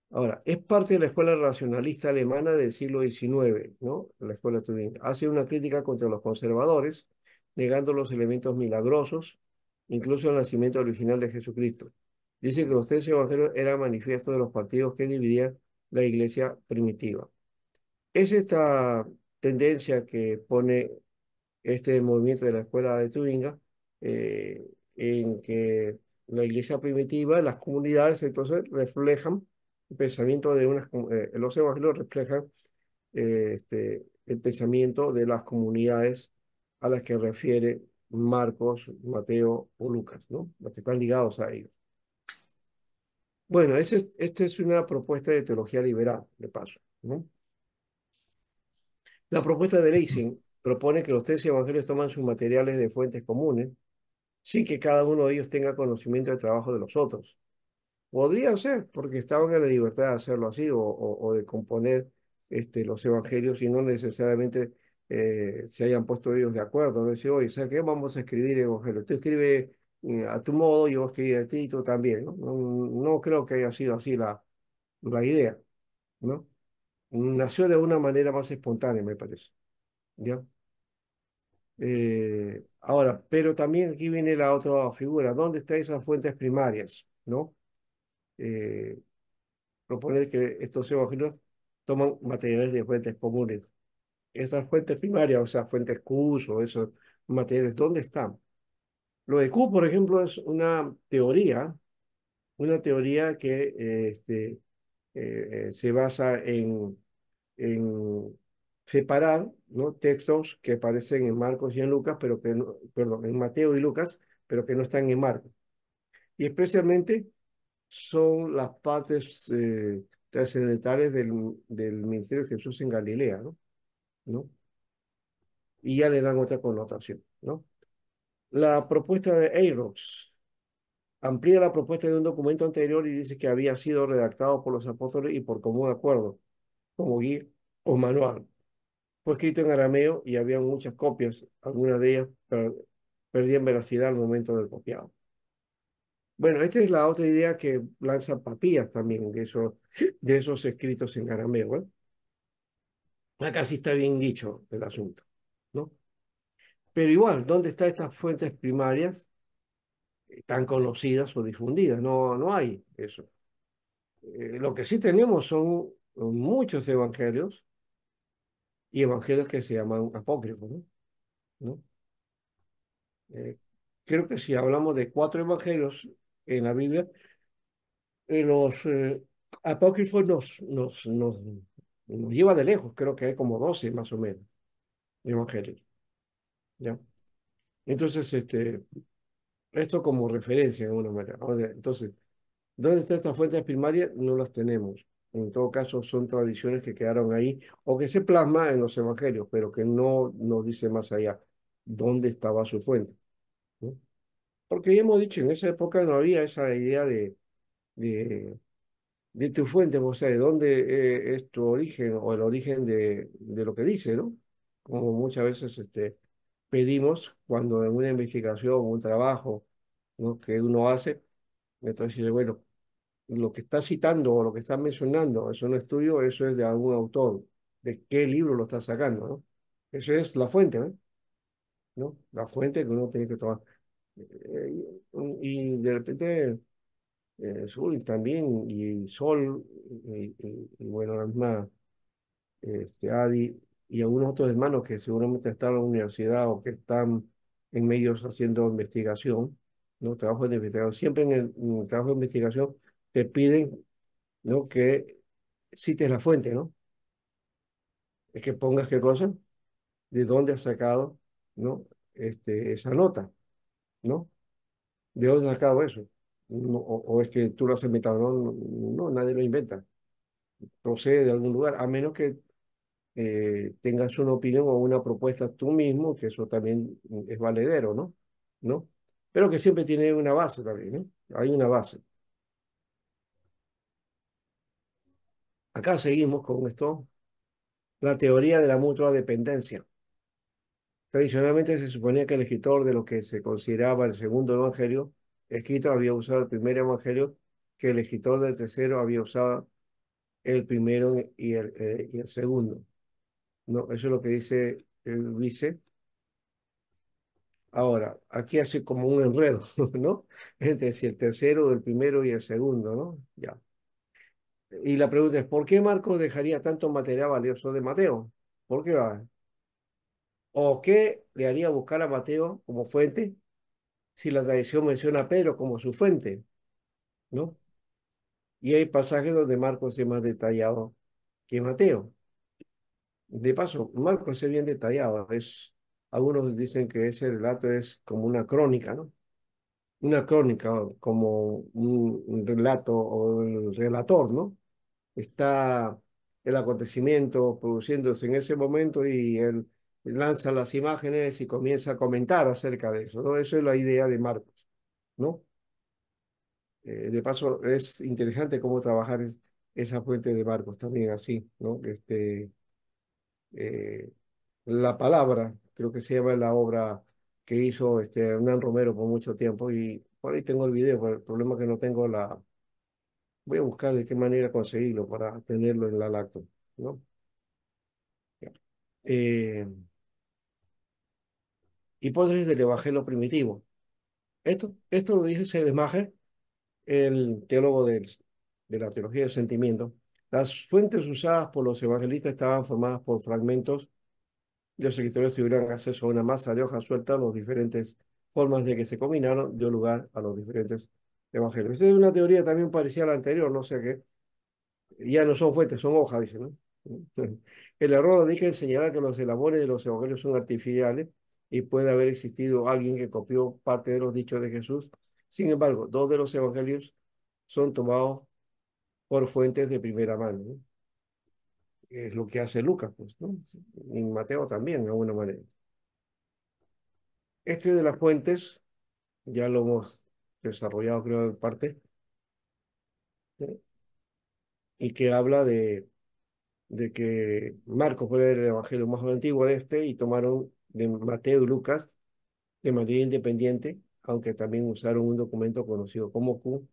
Ahora, es parte de la escuela racionalista alemana del siglo XIX, ¿no? La escuela Turing. Hace una crítica contra los conservadores, negando los elementos milagrosos, incluso el nacimiento original de Jesucristo. Dice que los tres evangelios eran manifiesto de los partidos que dividían la iglesia primitiva. Es esta tendencia que pone este movimiento de la escuela de Tubinga, en que la iglesia primitiva, las comunidades, entonces reflejan el pensamiento de los evangelios reflejan el pensamiento de las comunidades a las que refiere Marcos, Mateo o Lucas, ¿no? Los que están ligados a ellos. Bueno, esta es una propuesta de teología liberal, de paso, ¿no? La propuesta de Leysin propone que los tres evangelios toman sus materiales de fuentes comunes, sin que cada uno de ellos tenga conocimiento del trabajo de los otros. Podría ser, porque estaban en la libertad de hacerlo así o de componer los evangelios y no necesariamente se hayan puesto ellos de acuerdo. No decir, oye, ¿sabes qué? Vamos a escribir evangelios. Tú escribes a tu modo, yo escribí a ti y tú también, ¿no? No, no creo que haya sido así la idea, ¿no? Nació de una manera más espontánea, me parece, ¿ya? Ahora, pero también aquí viene la otra figura. ¿Dónde están esas fuentes primarias? ¿No? Eh, Proponer que estos evangelios toman materiales de fuentes comunes. Esas fuentes primarias, o sea, fuentes Q o esos materiales, ¿dónde están? Lo de Q, por ejemplo, es una teoría que se basa en separar, ¿no? Textos que aparecen en Marcos y en Lucas, pero que no, perdón, en Mateo y Lucas, pero que no están en Marcos. Y especialmente son las partes trascendentales del ministerio de Jesús en Galilea, ¿no? ¿No? Y ya le dan otra connotación, ¿no? La propuesta de Eirox amplía la propuesta de un documento anterior y dice que había sido redactado por los apóstoles y por común acuerdo, como guía o manual. Fue escrito en arameo y había muchas copias, algunas de ellas perdían veracidad al momento del copiado. Bueno, esta es la otra idea que lanza Papías también, de esos escritos en arameo, ¿eh? Acá sí está bien dicho el asunto, ¿no? Pero igual, ¿dónde están estas fuentes primarias tan conocidas o difundidas? No, no hay eso. Lo que sí tenemos son muchos evangelios y evangelios que se llaman apócrifos, ¿no? ¿No? Eh, Creo que si hablamos de cuatro evangelios en la Biblia, los apócrifos nos lleva de lejos, creo que hay como 12 más o menos evangelios, ¿ya? Entonces, esto como referencia de alguna manera. O sea, entonces, ¿dónde están estas fuentes primarias? No las tenemos. En todo caso, son tradiciones que quedaron ahí o que se plasman en los evangelios, pero que no nos dice más allá dónde estaba su fuente, ¿no? Porque ya hemos dicho, en esa época no había esa idea de, de tu fuente, o sea, de dónde es tu origen o el origen de lo que dice, ¿no? Como muchas veces pedimos cuando en una investigación, un trabajo, ¿no? que uno hace, entonces dice, bueno, lo que está citando o lo que está mencionando, eso no es tuyo, eso es de algún autor, de qué libro lo está sacando, ¿no? Eso es la fuente, ¿no? ¿No? La fuente que uno tiene que tomar. Y de repente, Zurich también, y Sol, y bueno, la misma Adi, y algunos otros hermanos que seguramente están en la universidad o que están en medios haciendo investigación, ¿no? Trabajo de investigación. Siempre en el trabajo de investigación te piden, ¿no? que cites la fuente, ¿no? Es que pongas qué cosa, de dónde has sacado, ¿no? Esa nota, ¿no? ¿De dónde has sacado eso? No, o es que tú lo has inventado, no, no, no, nadie lo inventa, procede de algún lugar, a menos que tengas una opinión o una propuesta tú mismo, que eso también es valedero, ¿no? ¿No? Pero que siempre tiene una base también, ¿no? Hay una base. Acá seguimos con esto, la teoría de la mutua dependencia. Tradicionalmente se suponía que el escritor de lo que se consideraba el segundo evangelio escrito había usado el primer evangelio, que el escritor del tercero había usado el primero y el segundo, ¿no? Eso es lo que dice el vice. Ahora, aquí hace como un enredo, ¿no? Entre si el tercero, el primero y el segundo, ¿no? Ya. Y la pregunta es, ¿por qué Marcos dejaría tanto material valioso de Mateo? ¿Por qué lo hace? ¿O qué le haría buscar a Mateo como fuente si la tradición menciona a Pedro como su fuente, ¿no? Y hay pasajes donde Marcos es más detallado que Mateo. De paso, Marcos es bien detallado. Algunos dicen que ese relato es como una crónica, ¿no? Una crónica, como un relato o el relator, ¿no? Está el acontecimiento produciéndose en ese momento y él lanza las imágenes y comienza a comentar acerca de eso, ¿no? Eso es la idea de Marcos, ¿no? De paso, es interesante cómo trabajar esa fuente de Marcos también así, ¿no? Eh, La palabra, creo que se llama la obra que hizo Hernán Romero por mucho tiempo y por ahí tengo el video, pero el problema es que no tengo la... Voy a buscar de qué manera conseguirlo para tenerlo en la lacto, ¿no? Eh, Hipótesis del Evangelio primitivo. Esto lo dice Sedemacher, el teólogo de la teología del sentimiento. Las fuentes usadas por los evangelistas estaban formadas por fragmentos. Los escritores tuvieron acceso a una masa de hojas sueltas, las diferentes formas de que se combinaron dio lugar a los diferentes evangelios. Esta es una teoría también parecida a la anterior, no sé qué. Ya no son fuentes, son hojas, dicen, ¿no? El error radica en señalar que los elabores de los evangelios son artificiales y puede haber existido alguien que copió parte de los dichos de Jesús. Sin embargo, dos de los evangelios son tomados por fuentes de primera mano, ¿no? Es lo que hace Lucas, pues, ¿no? Y Mateo también, de alguna manera. Este de las fuentes, ya lo hemos desarrollado, creo, en parte, ¿no? Y que habla de que Marcos fue el evangelio más antiguo de y tomaron de Mateo y Lucas de manera independiente, aunque también usaron un documento conocido como Q,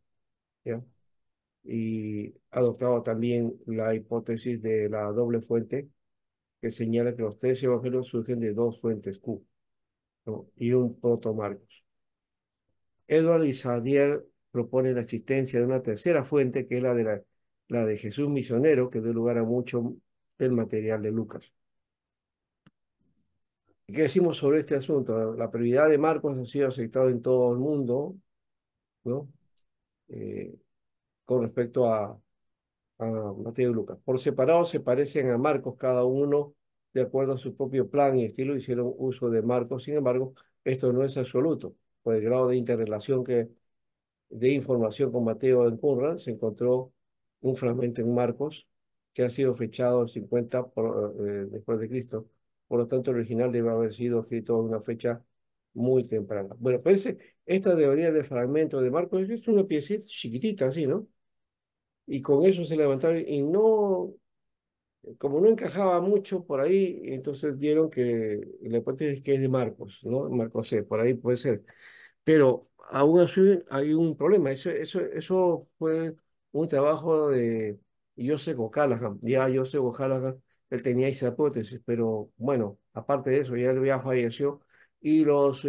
¿ya? Y adoptado también la hipótesis de la doble fuente, que señala que los tres evangelios surgen de dos fuentes Q, ¿no? Y un proto-Marcos. Edward Isadier propone la existencia de una tercera fuente, que es la de Jesús misionero, que dio lugar a mucho del material de Lucas. ¿Qué decimos sobre este asunto? La prioridad de Marcos ha sido aceptada en todo el mundo, ¿no? Eh, con respecto a Mateo y Lucas. Por separado se parecen a Marcos, cada uno de acuerdo a su propio plan y estilo hicieron uso de Marcos. Sin embargo, esto no es absoluto. Por el grado de interrelación de información con Mateo en Qumran, se encontró un fragmento en Marcos que ha sido fechado en 50 después de Cristo. Por lo tanto, el original debe haber sido escrito en una fecha muy temprana. Bueno, parece esta teoría de fragmento de Marcos es una piecita chiquitita así, ¿no? Y con eso se levantaba y no, como no encajaba mucho por ahí, entonces dieron que la hipótesis que es de Marcos, ¿no? Marcos C, por ahí puede ser. Pero aún así hay un problema. Eso fue un trabajo de Joseph O'Callaghan. Ya Joseph O'Callaghan, él tenía esa hipótesis, pero bueno, aparte de eso, ya él ya falleció y los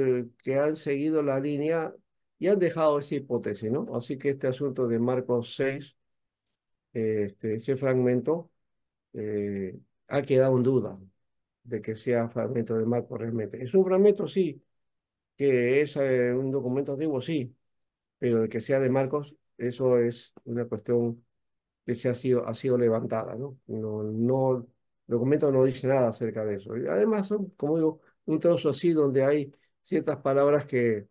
que han seguido la línea ya han dejado esa hipótesis, ¿no? Así que este asunto de Marcos 6, ese fragmento, eh, ha quedado en duda de que sea fragmento de Marcos realmente. Es un fragmento, sí, que es un documento antiguo, sí, pero de que sea de Marcos, eso es una cuestión que ha sido levantada, ¿no? No, el documento no dice nada acerca de eso. Y además son, como digo, un trozo así donde hay ciertas palabras que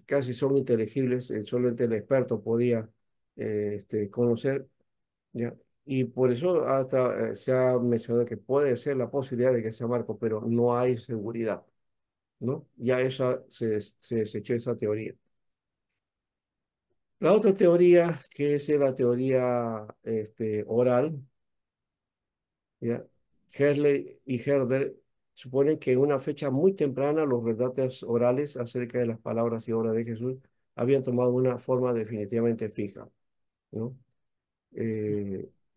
casi son inteligibles, solamente el experto podía conocer, ¿ya? Y por eso hasta, se ha mencionado que puede ser la posibilidad de que sea Marcos, pero no hay seguridad, ¿no? Ya se desechó esa teoría. La otra teoría, que es la teoría oral, ¿ya? Herley y Herder suponen que en una fecha muy temprana los relatos orales acerca de las palabras y obras de Jesús habían tomado una forma definitivamente fija, ¿no?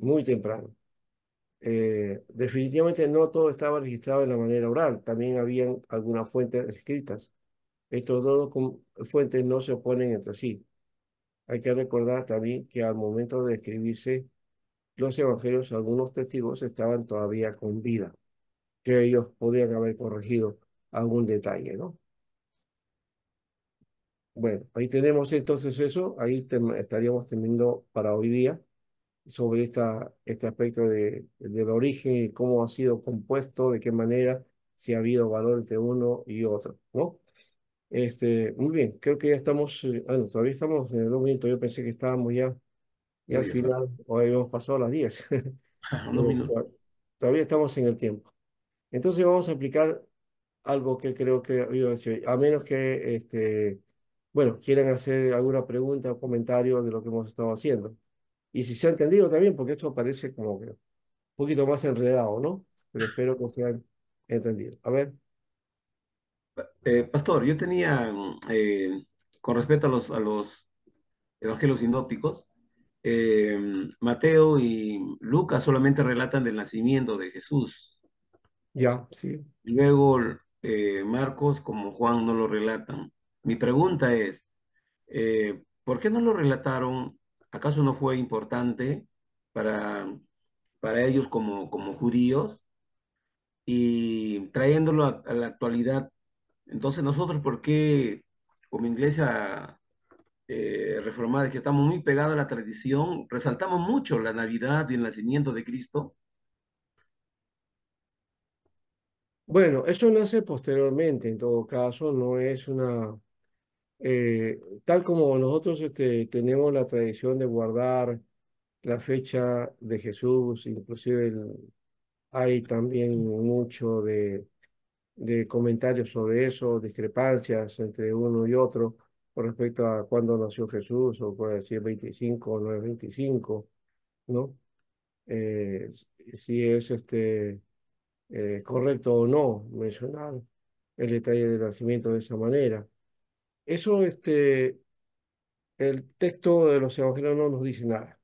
muy temprano. Definitivamente no todo estaba registrado de la manera oral, también habían algunas fuentes escritas. Estos dos fuentes no se oponen entre sí. Hay que recordar también que al momento de escribirse los evangelios, algunos testigos estaban todavía con vida, que ellos podían haber corregido algún detalle, ¿no? Bueno, ahí tenemos entonces eso, ahí estaríamos teniendo para hoy día sobre este aspecto del origen y cómo ha sido compuesto, de qué manera, si ha habido valor entre uno y otro, ¿no? Muy bien, creo que ya estamos, bueno, todavía estamos en el momento, yo pensé que estábamos ya al Media hora. final, o habíamos pasado las 10, Unos pero minutos. todavía estamos en el tiempo. Entonces vamos a aplicar algo que creo que, a menos que, bueno, quieran hacer alguna pregunta o comentario de lo que hemos estado haciendo. Y si se ha entendido también, porque esto parece como que un poquito más enredado, ¿no? Pero espero que se han entendido. A ver, Pastor, yo tenía, con respecto a los evangelios sinópticos, Mateo y Lucas solamente relatan del nacimiento de Jesús. ya, sí. Luego, Marcos como Juan no lo relatan. Mi pregunta es, ¿por qué no lo relataron? ¿Acaso no fue importante para, para ellos como judíos? Y trayéndolo a la actualidad, entonces nosotros, ¿por qué como iglesia reformada, que estamos muy pegados a la tradición, resaltamos mucho la Navidad y el nacimiento de Cristo? Bueno, eso nace posteriormente, en todo caso, no es tal como nosotros tenemos la tradición de guardar la fecha de Jesús, inclusive hay también mucho de comentarios sobre eso, discrepancias entre uno y otro con respecto a cuándo nació Jesús, o si es 25 o no es 25, ¿no? Si es correcto o no mencionar el detalle del nacimiento de esa manera. Eso, el texto de los evangelios no nos dice nada,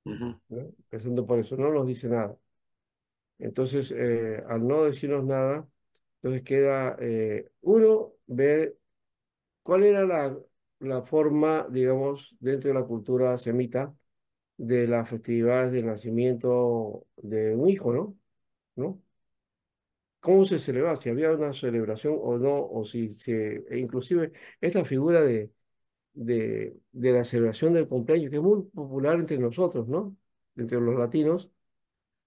Ujú, ¿no? Empezando por eso, no nos dice nada. Entonces, al no decirnos nada, entonces queda uno ver cuál era la forma, digamos, dentro de la cultura semita de las festividades del nacimiento de un hijo, ¿no? ¿No? ¿Cómo se celebraba? Si había una celebración o no, o si inclusive esta figura de la celebración del cumpleaños, que es muy popular entre nosotros, ¿no? Entre los latinos,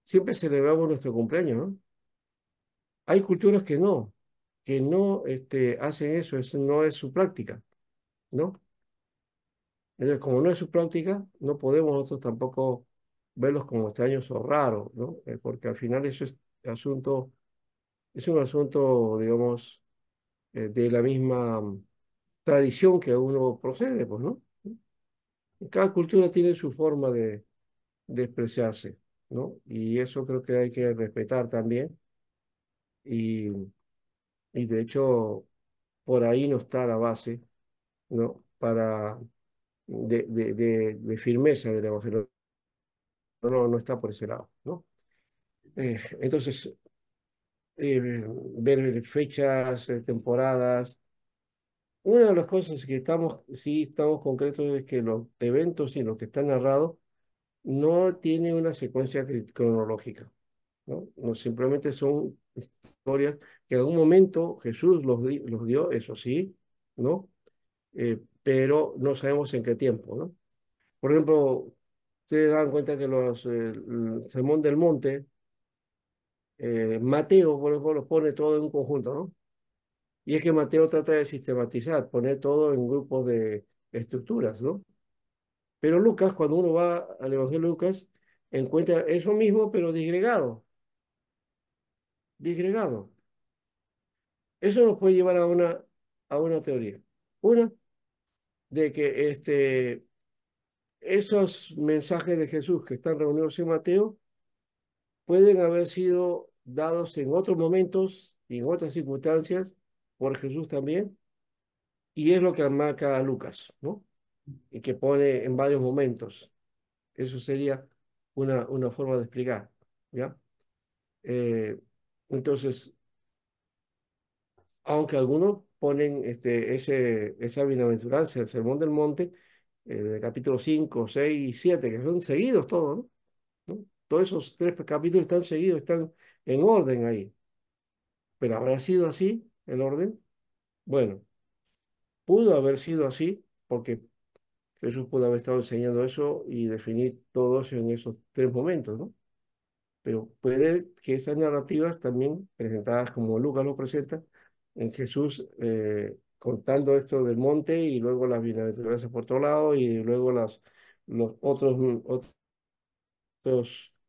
siempre celebramos nuestro cumpleaños, ¿no? Hay culturas que no hacen eso, eso no es su práctica, ¿no? Entonces, como no es su práctica, no podemos nosotros tampoco verlos como extraños o raros, ¿no? Porque al final eso es un asunto, digamos, de la misma tradición que uno procede, pues, ¿no? Cada cultura tiene su forma de expresarse, ¿no? Y eso creo que hay que respetar también. Y, y de hecho, por ahí no está la base, ¿no? De firmeza del evangelio. No está por ese lado, ¿no? Entonces, ver fechas, temporadas. Una de las cosas que sí estamos concretos es que los eventos y los que están narrados no tienen una secuencia cronológica, ¿no? No, simplemente son historias que en algún momento Jesús los dio, eso sí, ¿no? Pero no sabemos en qué tiempo, ¿no? Por ejemplo, ustedes dan cuenta que el Sermón del Monte, Mateo, por ejemplo, los pone todo en un conjunto, ¿no? Y es que Mateo trata de sistematizar, poner todo en grupos de estructuras, ¿no? Pero Lucas, cuando uno va al Evangelio de Lucas, encuentra eso mismo, pero disgregado, disgregado. Eso nos puede llevar a una teoría. Una, de que esos mensajes de Jesús que están reunidos en Mateo pueden haber sido dados en otros momentos y en otras circunstancias por Jesús también, y es lo que marca a Lucas, ¿no? Y que pone en varios momentos. Eso sería. una forma de explicar, ¿ya? Eh, entonces, aunque algunos ponen esa bienaventuranza, el Sermón del Monte, de capítulo 5 6 y 7 que son seguidos todos, ¿no? ¿No? Todos esos tres capítulos están seguidos, están en orden ahí. Pero ¿habrá sido así el orden? Bueno, pudo haber sido así porque Jesús pudo haber estado enseñando eso y definir todo eso en esos tres momentos, ¿no? Pero puede que esas narrativas también presentadas como Lucas lo presenta, en Jesús contando esto del monte y luego las bienaventuranzas por otro lado y luego los otros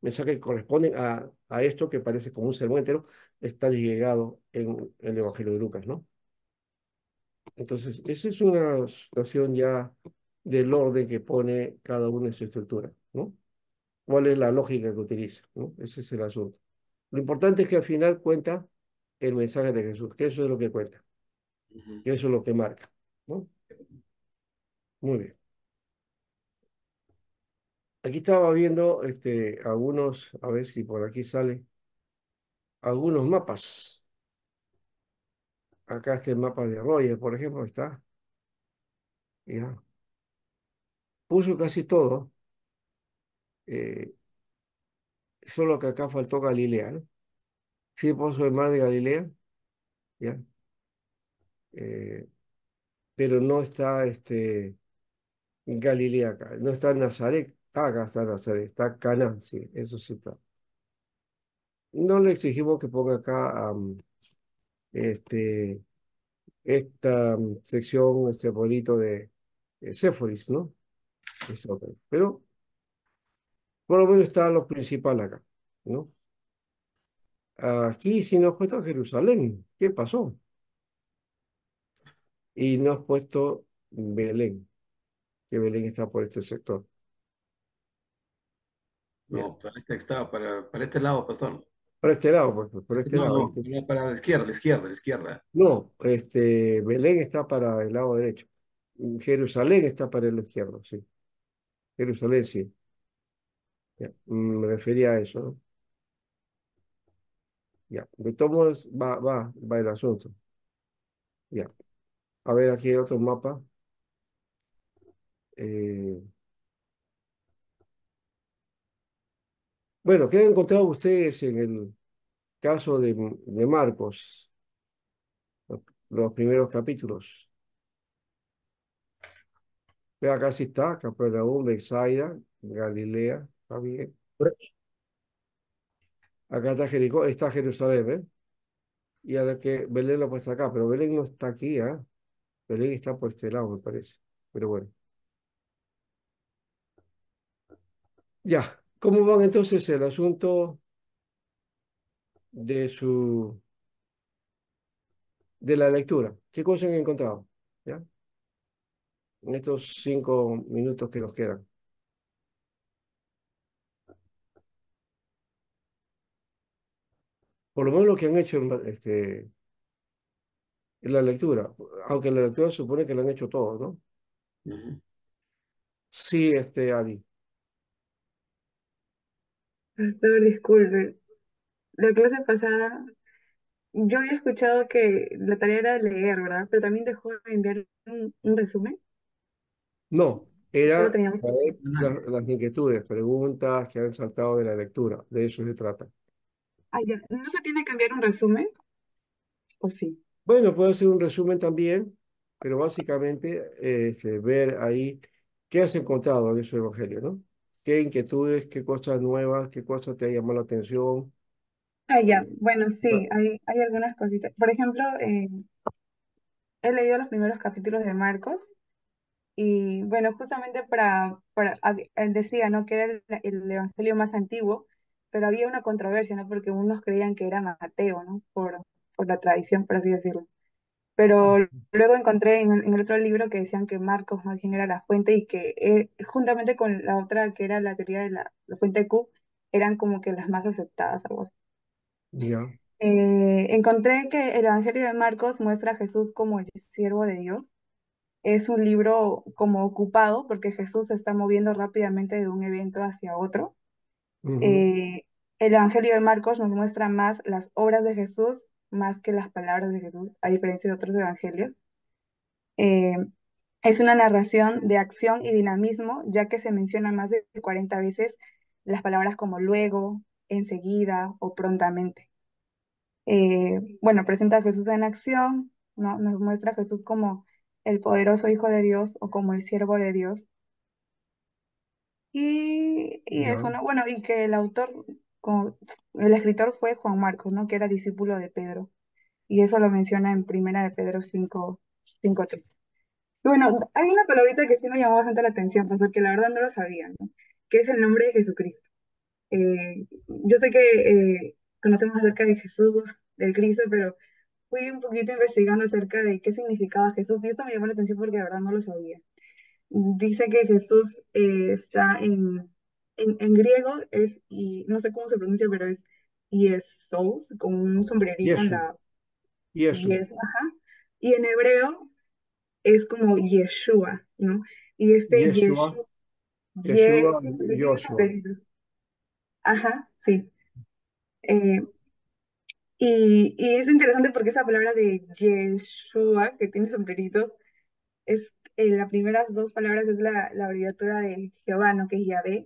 mensajes que corresponden a esto que parece como un sermón entero, está llegado en el Evangelio de Lucas, ¿no? Entonces, esa es una situación ya del orden que pone cada uno en su estructura, ¿no? ¿Cuál es la lógica que utiliza, ¿no? Ese es el asunto. Lo importante es que al final cuenta el mensaje de Jesús, que eso es lo que cuenta, Ujú. que eso es lo que marca, ¿no? Muy bien. Aquí estaba viendo algunos, a ver si por aquí sale, algunos mapas. Acá está el mapa de Roger, por ejemplo, está. Ya. Puso casi todo, eh, solo que acá faltó Galilea, ¿no? Sí, puso el mar de Galilea, ya. Eh, pero no está Galilea acá, no está Nazaret. Acá está Nazaret, está Cana, sí, eso sí está. No le exigimos que ponga acá este, esta sección, este arbolito de Séforis, ¿no? Es otra. Pero por lo menos está lo principal acá, ¿no? Aquí sí nos ha puesto Jerusalén. ¿Qué pasó? Y no has puesto Belén, que Belén está por este sector. Ya. No, para este estaba, para este lado, pastor. Por este lado, pues, por este No, lado, no, ¿viste? no, para la izquierda, la izquierda, la izquierda. No, Belén está para el lado derecho. Jerusalén está para el izquierdo, sí. Jerusalén, sí. Ya. Me refería a eso, ¿no? Ya. De todos modos, va el asunto. Ya. A ver, aquí hay otro mapa. Eh, bueno, ¿qué han encontrado ustedes en el caso de Marcos, los primeros capítulos? Ve acá sí está, Capernaum, Bethsaida, Galilea, está bien. Acá está Jericó, está Jerusalén, ¿eh? Y a la que Belén lo puesta acá, pero Belén no está aquí, ¿ah? Belén está por este lado, me parece. Pero bueno, ya. ¿Cómo van entonces el asunto de de la lectura? ¿Qué cosas han encontrado? ¿Ya? En estos 5 minutos que nos quedan. Por lo menos lo que han hecho en la lectura. Aunque en la lectura se supone que lo han hecho todos, ¿no? Ujú. Sí, Ali. Pastor, disculpe. La clase pasada, yo había escuchado que la tarea era leer, ¿verdad? Pero también dejó de enviar un resumen. No, Solo era teníamos que leer. saber las inquietudes, preguntas que han saltado de la lectura. De eso se trata. Ah, ya. ¿No se tiene que enviar un resumen? ¿O sí? Bueno, puedo hacer un resumen también, pero básicamente ver ahí qué has encontrado en ese evangelio, ¿no? ¿Qué inquietudes, qué cosas nuevas, qué cosas te han llamado la atención? Ah, ya. Eh, Bueno, sí, va- hay algunas cositas. Por ejemplo, he leído los primeros capítulos de Marcos y, bueno, justamente él decía, ¿no? Que era el evangelio más antiguo, pero había una controversia, ¿no? Porque unos creían que era Mateo, ¿no? Por la tradición, por así decirlo. ah, Pero luego encontré en el otro libro que decían que Marcos más bien era la fuente y que juntamente con la otra que era la teoría de la fuente Q, eran como que las más aceptadas, algo así. ya, Encontré que el Evangelio de Marcos muestra a Jesús como el siervo de Dios. Es un libro como ocupado porque Jesús se está moviendo rápidamente de un evento hacia otro. Ujú. Eh, el Evangelio de Marcos nos muestra más las obras de Jesús más que las palabras de Jesús, a diferencia de otros evangelios. Eh, es una narración de acción y dinamismo, ya que se menciona más de 40 veces las palabras como luego, enseguida o prontamente. Bueno, presenta a Jesús en acción, ¿no? Nos muestra a Jesús como el poderoso Hijo de Dios o como el siervo de Dios. Y Ya, eso, ¿no? Bueno, y que el autor, el escritor fue Juan Marcos, ¿no? Que era discípulo de Pedro. Y eso lo menciona en Primera de Pedro 5:3. Y bueno, hay una palabrita que sí me llamó bastante la atención, pastor, que la verdad no lo sabía, ¿no? Que es el nombre de Jesucristo. Yo sé que conocemos acerca de Jesús, del Cristo, pero fui un poquito investigando acerca de qué significaba Jesús y esto me llamó la atención porque de verdad no lo sabía. Dice que Jesús está en griego, y no sé cómo se pronuncia, pero es Jesús, con un sombrerito en Yesu, la Yesu, yes, ajá. Y en hebreo es como Yeshua, ¿no? Y este Yeshua, Yeshua, Yeshua, sí, porque tiene Joshua. sombreritos. Ajá, sí. Eh, y es interesante porque esa palabra de Yeshua, que tiene sombreritos, es las primeras dos palabras es la abreviatura de Jehová, ¿no? Que es Yahvé,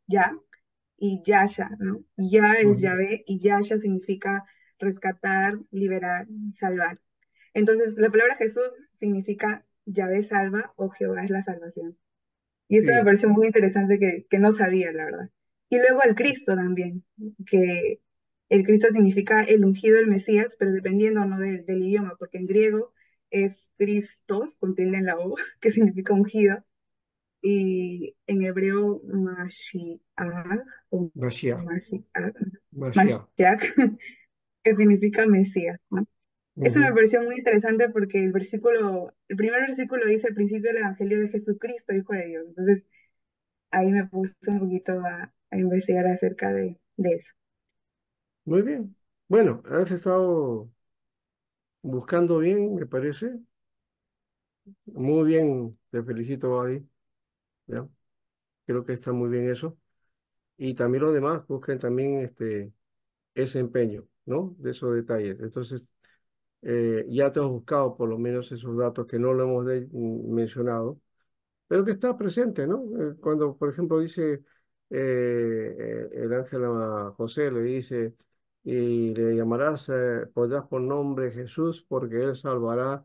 Ya, y Yasha, ¿no? Ya es Ujú. Yahvé y Yasha significa rescatar, liberar, salvar. Entonces, la palabra Jesús significa Yahvé salva o Jehová es la salvación. Y esto me Sí, pareció muy interesante que no sabía, la verdad. Y luego el Cristo también, que el Cristo significa el ungido, el Mesías, pero dependiendo, ¿no? del idioma, porque en griego es Christos, con tilde en la O, que significa ungido, y en hebreo Mashiach, o Mashiach, Mashiach, Mashiach. Mashiach, que significa Mesías, ¿no? Eso me Ujú. pareció muy interesante porque el primer versículo dice el principio del Evangelio de Jesucristo, Hijo de Dios. Entonces, ahí me puse un poquito a investigar acerca de eso. Muy bien. Bueno, has estado buscando bien, me parece. Muy bien, te felicito, Adi. ¿Ya? Creo que está muy bien eso. Y también los demás busquen también ese empeño, ¿no? De esos detalles. Entonces, ya te has buscado por lo menos esos datos que no lo hemos mencionado, pero que está presente, ¿no? Cuando, por ejemplo, dice el ángel a José, le dice, y le llamarás, pondrás por nombre Jesús, porque él salvará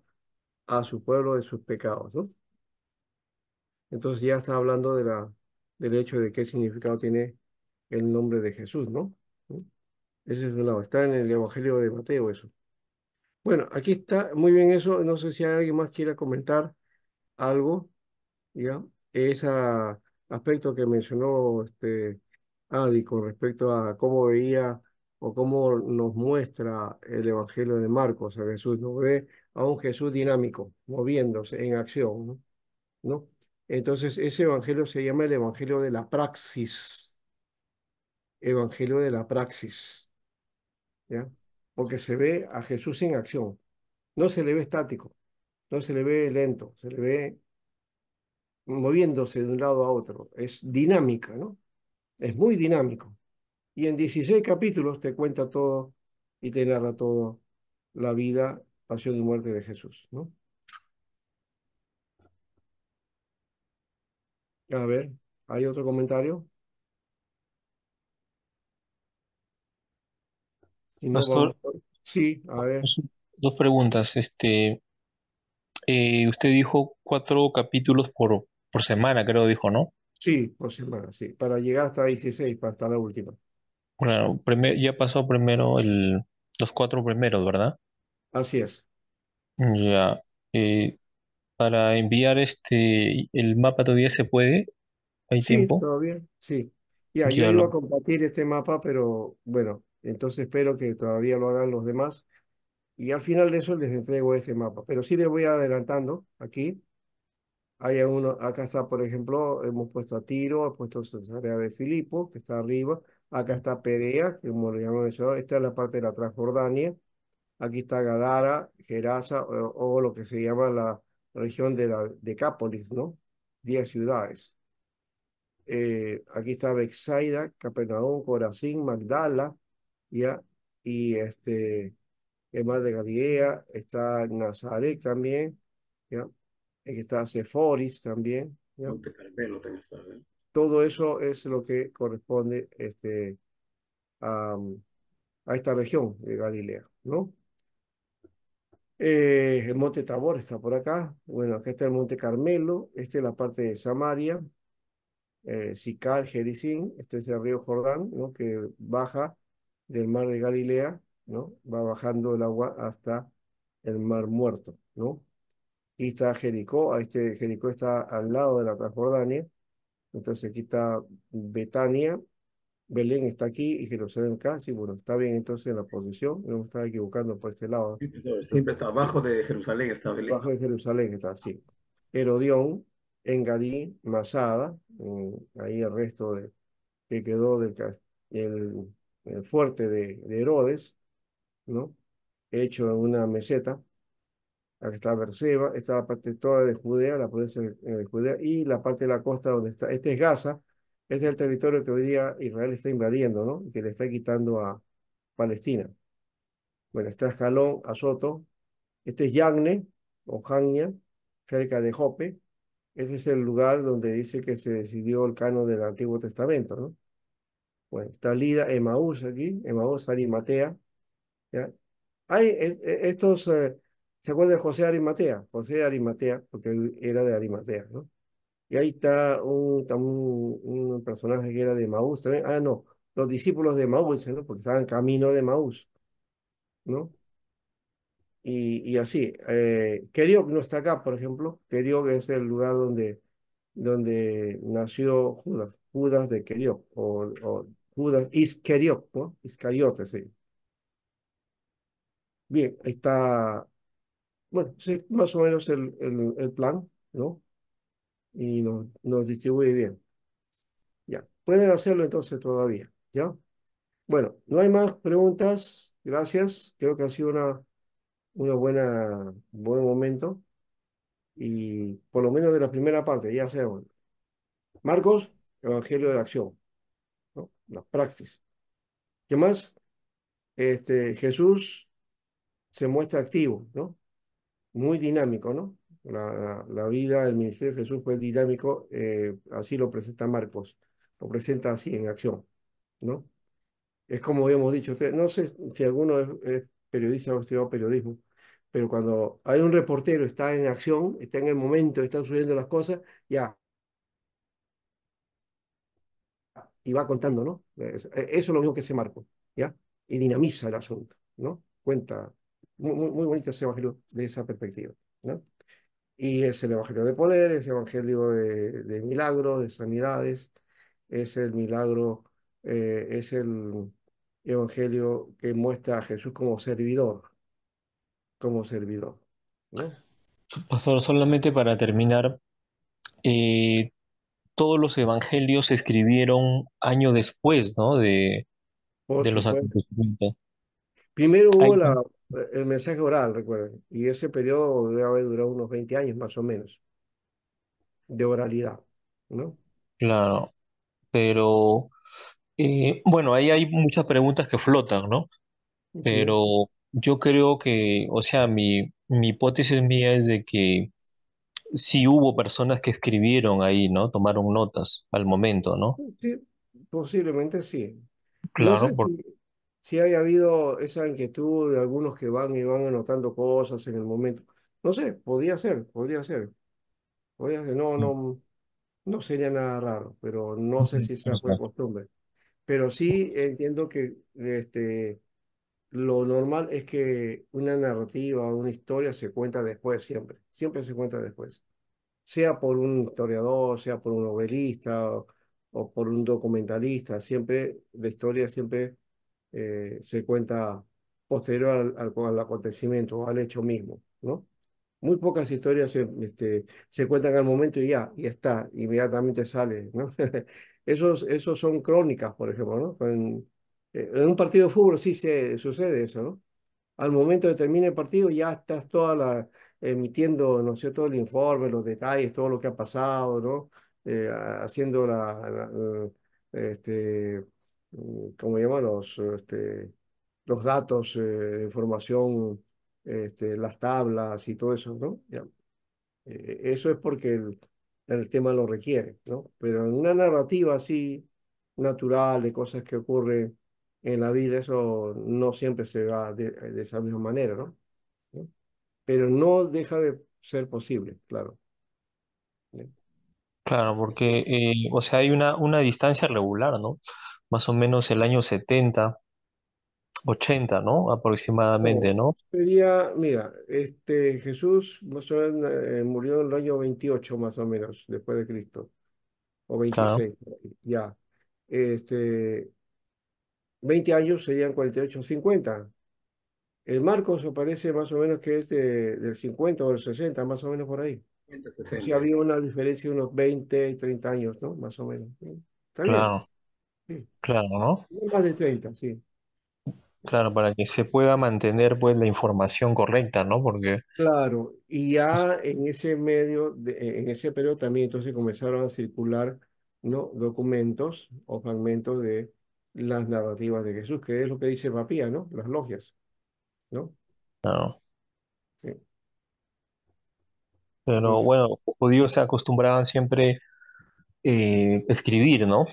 a su pueblo de sus pecados, ¿no? Entonces ya está hablando del hecho de qué significado tiene el nombre de Jesús, ¿no? ¿no? Ese es un lado, está en el Evangelio de Mateo eso. Bueno, aquí está muy bien eso. No sé si alguien más quiera comentar algo, ¿ya? Ese aspecto que mencionó Adi con respecto a cómo veía o cómo nos muestra el Evangelio de Marcos a Jesús. Nos ve a un Jesús dinámico, moviéndose en acción, ¿no? ¿No? Entonces, ese Evangelio se llama el Evangelio de la praxis. Evangelio de la praxis, ¿ya? Porque se ve a Jesús en acción. No se le ve estático, no se le ve lento, se le ve moviéndose de un lado a otro. Es dinámica, ¿no? Es muy dinámico. Y en 16 capítulos te cuenta todo y te narra todo la vida, pasión y muerte de Jesús, ¿no? A ver, ¿hay otro comentario? Si no, Pastor, vamos. Sí, a ver. dos dos preguntas. Usted dijo 4 capítulos por semana, creo dijo, ¿no? Sí, por semana, sí. Para llegar hasta 16, para hasta la última. Bueno, ya pasó primero los 4 primeros, ¿verdad? Así es. Ya. eh, para enviar el mapa todavía se puede, hay Sí, tiempo. todavía, sí. Ya, yo Ya iba a lo, compartir este mapa, pero bueno, entonces espero que todavía lo hagan los demás. Y al final de eso les entrego este mapa. Pero sí les voy adelantando aquí. Hay uno, acá está, por ejemplo, hemos puesto a Tiro, hemos puesto Cesarea de Filipo, que está arriba. Acá está Perea, que como le llamamos mencionado, esta es la parte de la Transjordania. Aquí está Gadara, Gerasa, o lo que se llama la región de la Decápolis, ¿no? 10 ciudades. aquí está Bethsaida, Capernaum, Corazín, Magdala, ¿ya? Y el mar de Galilea, está Nazaret también, ¿ya? Aquí está Seforis también, ¿ya? Monte Carmelo también está, ¿eh? Todo eso es lo que corresponde a, a esta región de Galilea, ¿no? El monte Tabor está por acá. Bueno, acá está el monte Carmelo. Esta es la parte de Samaria, Sicar, Jericín. Este es el río Jordán, ¿no? Que baja del mar de Galilea, ¿no? Va bajando el agua hasta el mar Muerto, ¿no? Y está Jericó. Jericó está al lado de la Transjordania. Entonces aquí está Betania. Belén está aquí y Jerusalén acá. Sí, bueno, está bien entonces la posición. No me estaba equivocando por este lado. Siempre está abajo de Jerusalén, está Belén. Bajo de Jerusalén está así. Herodión, Engadí, Masada, ahí el resto que quedó el, el fuerte de Herodes, ¿no? Hecho en una meseta. Acá está Berseba, está la parte toda de Judea, la provincia de Judea, y la parte de la costa donde está. Este es Gaza, este es el territorio que hoy día Israel está invadiendo, ¿no? Y que le está quitando a Palestina. Bueno, está Ascalón, Azoto, este es Yagne, o Jania, cerca de Jope. Ese es el lugar donde dice que se decidió el canon del Antiguo Testamento, ¿no? Bueno, está Lida, Emaús aquí, Emaús, Arimatea, ¿ya? Hay ¿se acuerda de José de Arimatea? José de Arimatea, porque él era de Arimatea, ¿no? Y ahí está un personaje que era de Emaús también. Ah, no, los discípulos de Emaús, ¿no? Porque estaban camino de Emaús, ¿no? Y así. Kerioc no está acá, por ejemplo. Kerioc es el lugar donde nació Judas, Judas de Kerioc, o Judas Iscariote, ¿no? Iscariote, sí. Bien, ahí está, bueno, sí, más o menos el plan, ¿no? Y nos distribuye bien. Ya, pueden hacerlo entonces todavía, ¿ya? Bueno, no hay más preguntas, gracias. Creo que ha sido un buen momento. Y por lo menos de la primera parte, ya sabemos. Marcos, Evangelio de acción, ¿no? La praxis. ¿Qué más? Jesús se muestra activo, ¿no? Muy dinámico, ¿no? La vida del ministerio de Jesús fue dinámico, así lo presenta Marcos, lo presenta así en acción, ¿no? Es como habíamos dicho, no sé si alguno es periodista o ha estudiado periodismo, pero cuando hay un reportero, está en acción, está en el momento, están sucediendo las cosas, ya, y va contando, ¿no? Eso es lo mismo que ese Marco, ¿ya? Y dinamiza el asunto, ¿no? Cuenta, muy bonito ese evangelio de esa perspectiva, ¿no? Y es el evangelio de poder, es el evangelio de milagros, de sanidades, es el milagro, es el evangelio que muestra a Jesús como servidor, ¿no? Pastor, solamente para terminar, eh, todos los evangelios se escribieron año después, ¿no? Por De los supuesto. acontecimientos. Primero hubo Hay- el mensaje oral, recuerden, y ese periodo debe haber durado unos 20 años más o menos de oralidad, ¿no? claro, pero bueno, ahí hay muchas preguntas que flotan, ¿no? Ujú. Pero yo creo que, o sea, mi hipótesis mía es de que sí hubo personas que escribieron ahí, ¿no? Tomaron notas al momento, ¿no? Sí, posiblemente sí. No Claro, sé si haya habido esa inquietud de algunos que van y van anotando cosas en el momento. No sé, podría ser. No, no sería nada raro, pero no sé si esa fue costumbre. Pero sí entiendo que lo normal es que una narrativa, una historia se cuenta después, siempre se cuenta después. Sea por un historiador, sea por un novelista o por un documentalista, siempre la historia siempre se cuenta posterior al acontecimiento, al hecho mismo, ¿no? Muy pocas historias se cuentan al momento y ya está, inmediatamente sale, ¿no? Esos son crónicas, por ejemplo, ¿no? En un partido de fútbol sí sucede eso, ¿no? Al momento de terminar el partido ya emitiendo, ¿no sé, todo el informe, los detalles, todo lo que ha pasado, ¿no? haciendo ¿cómo llaman los datos de información, las tablas y todo eso, ¿no? Ya. Eso es porque el tema lo requiere, ¿no? Pero en una narrativa así natural de cosas que ocurren en la vida, eso no siempre se va de esa misma manera, ¿no? ¿No? Pero no deja de ser posible, claro. ¿No? Claro, porque, o sea, hay una distancia regular, ¿no? Más o menos el año 70 80, ¿no? Aproximadamente, No, ¿no? sería, mira, Jesús más o menos, murió en el año 28 más o menos, después de Cristo, o Claro, 26 por ahí, ya. Este, 20 años serían 48, 50. El Marcos me parece más o menos que es del 50 o del 60, más o menos por ahí. O sea, 160. había una diferencia de unos 20 y 30 años, ¿no? Más o menos. ¿Sí? Está bien, claro, sí. claro, ¿no? No más de 30, sí. Claro, para que se pueda mantener, pues, la información correcta, ¿no? Porque, Claro, y ya en ese medio, en ese periodo también entonces comenzaron a circular, ¿no? Documentos o fragmentos de las narrativas de Jesús, que es lo que dice Papía, ¿no? Las logias, ¿no? claro. Sí. Pero Entonces, bueno, los judíos se acostumbraban siempre escribir, ¿no?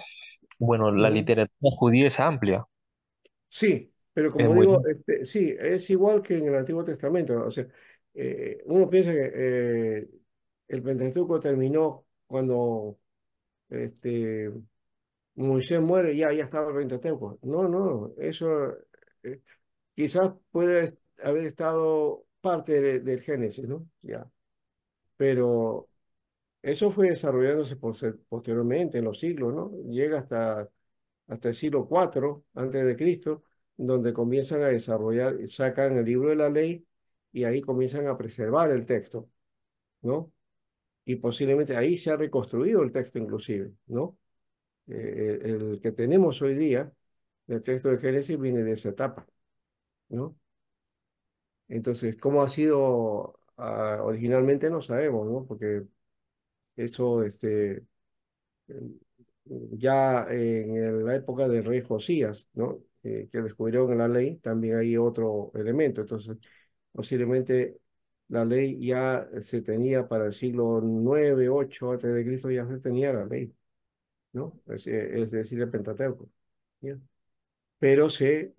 Bueno, la ujú. literatura judía es amplia, Sí, pero es como muy digo, amplia. sí, es igual que en el Antiguo Testamento, ¿no? O sea, uno piensa que el Pentateuco terminó cuando este, Moisés muere, ya estaba el Pentateuco. No, no, eso eh, quizás puede haber estado parte del Génesis, ¿no? Ya, pero eso fue desarrollándose posteriormente en los siglos, ¿no? Llega hasta el siglo IV antes de Cristo, donde comienzan a desarrollar, sacan el libro de la ley y ahí comienzan a preservar el texto, ¿no? Y posiblemente ahí se ha reconstruido el texto inclusive, ¿no? El que tenemos hoy día, el texto de Génesis, viene de esa etapa, ¿no? Entonces, ¿cómo ha sido originalmente? No sabemos, ¿no? Porque eso, ya en la época del rey Josías, ¿no? Que descubrieron la ley, también hay otro elemento. Entonces, posiblemente la ley ya se tenía para el siglo 9 8 antes de Cristo, ya se tenía la ley, ¿no? Es decir, el Pentateuco, ¿ya? Pero se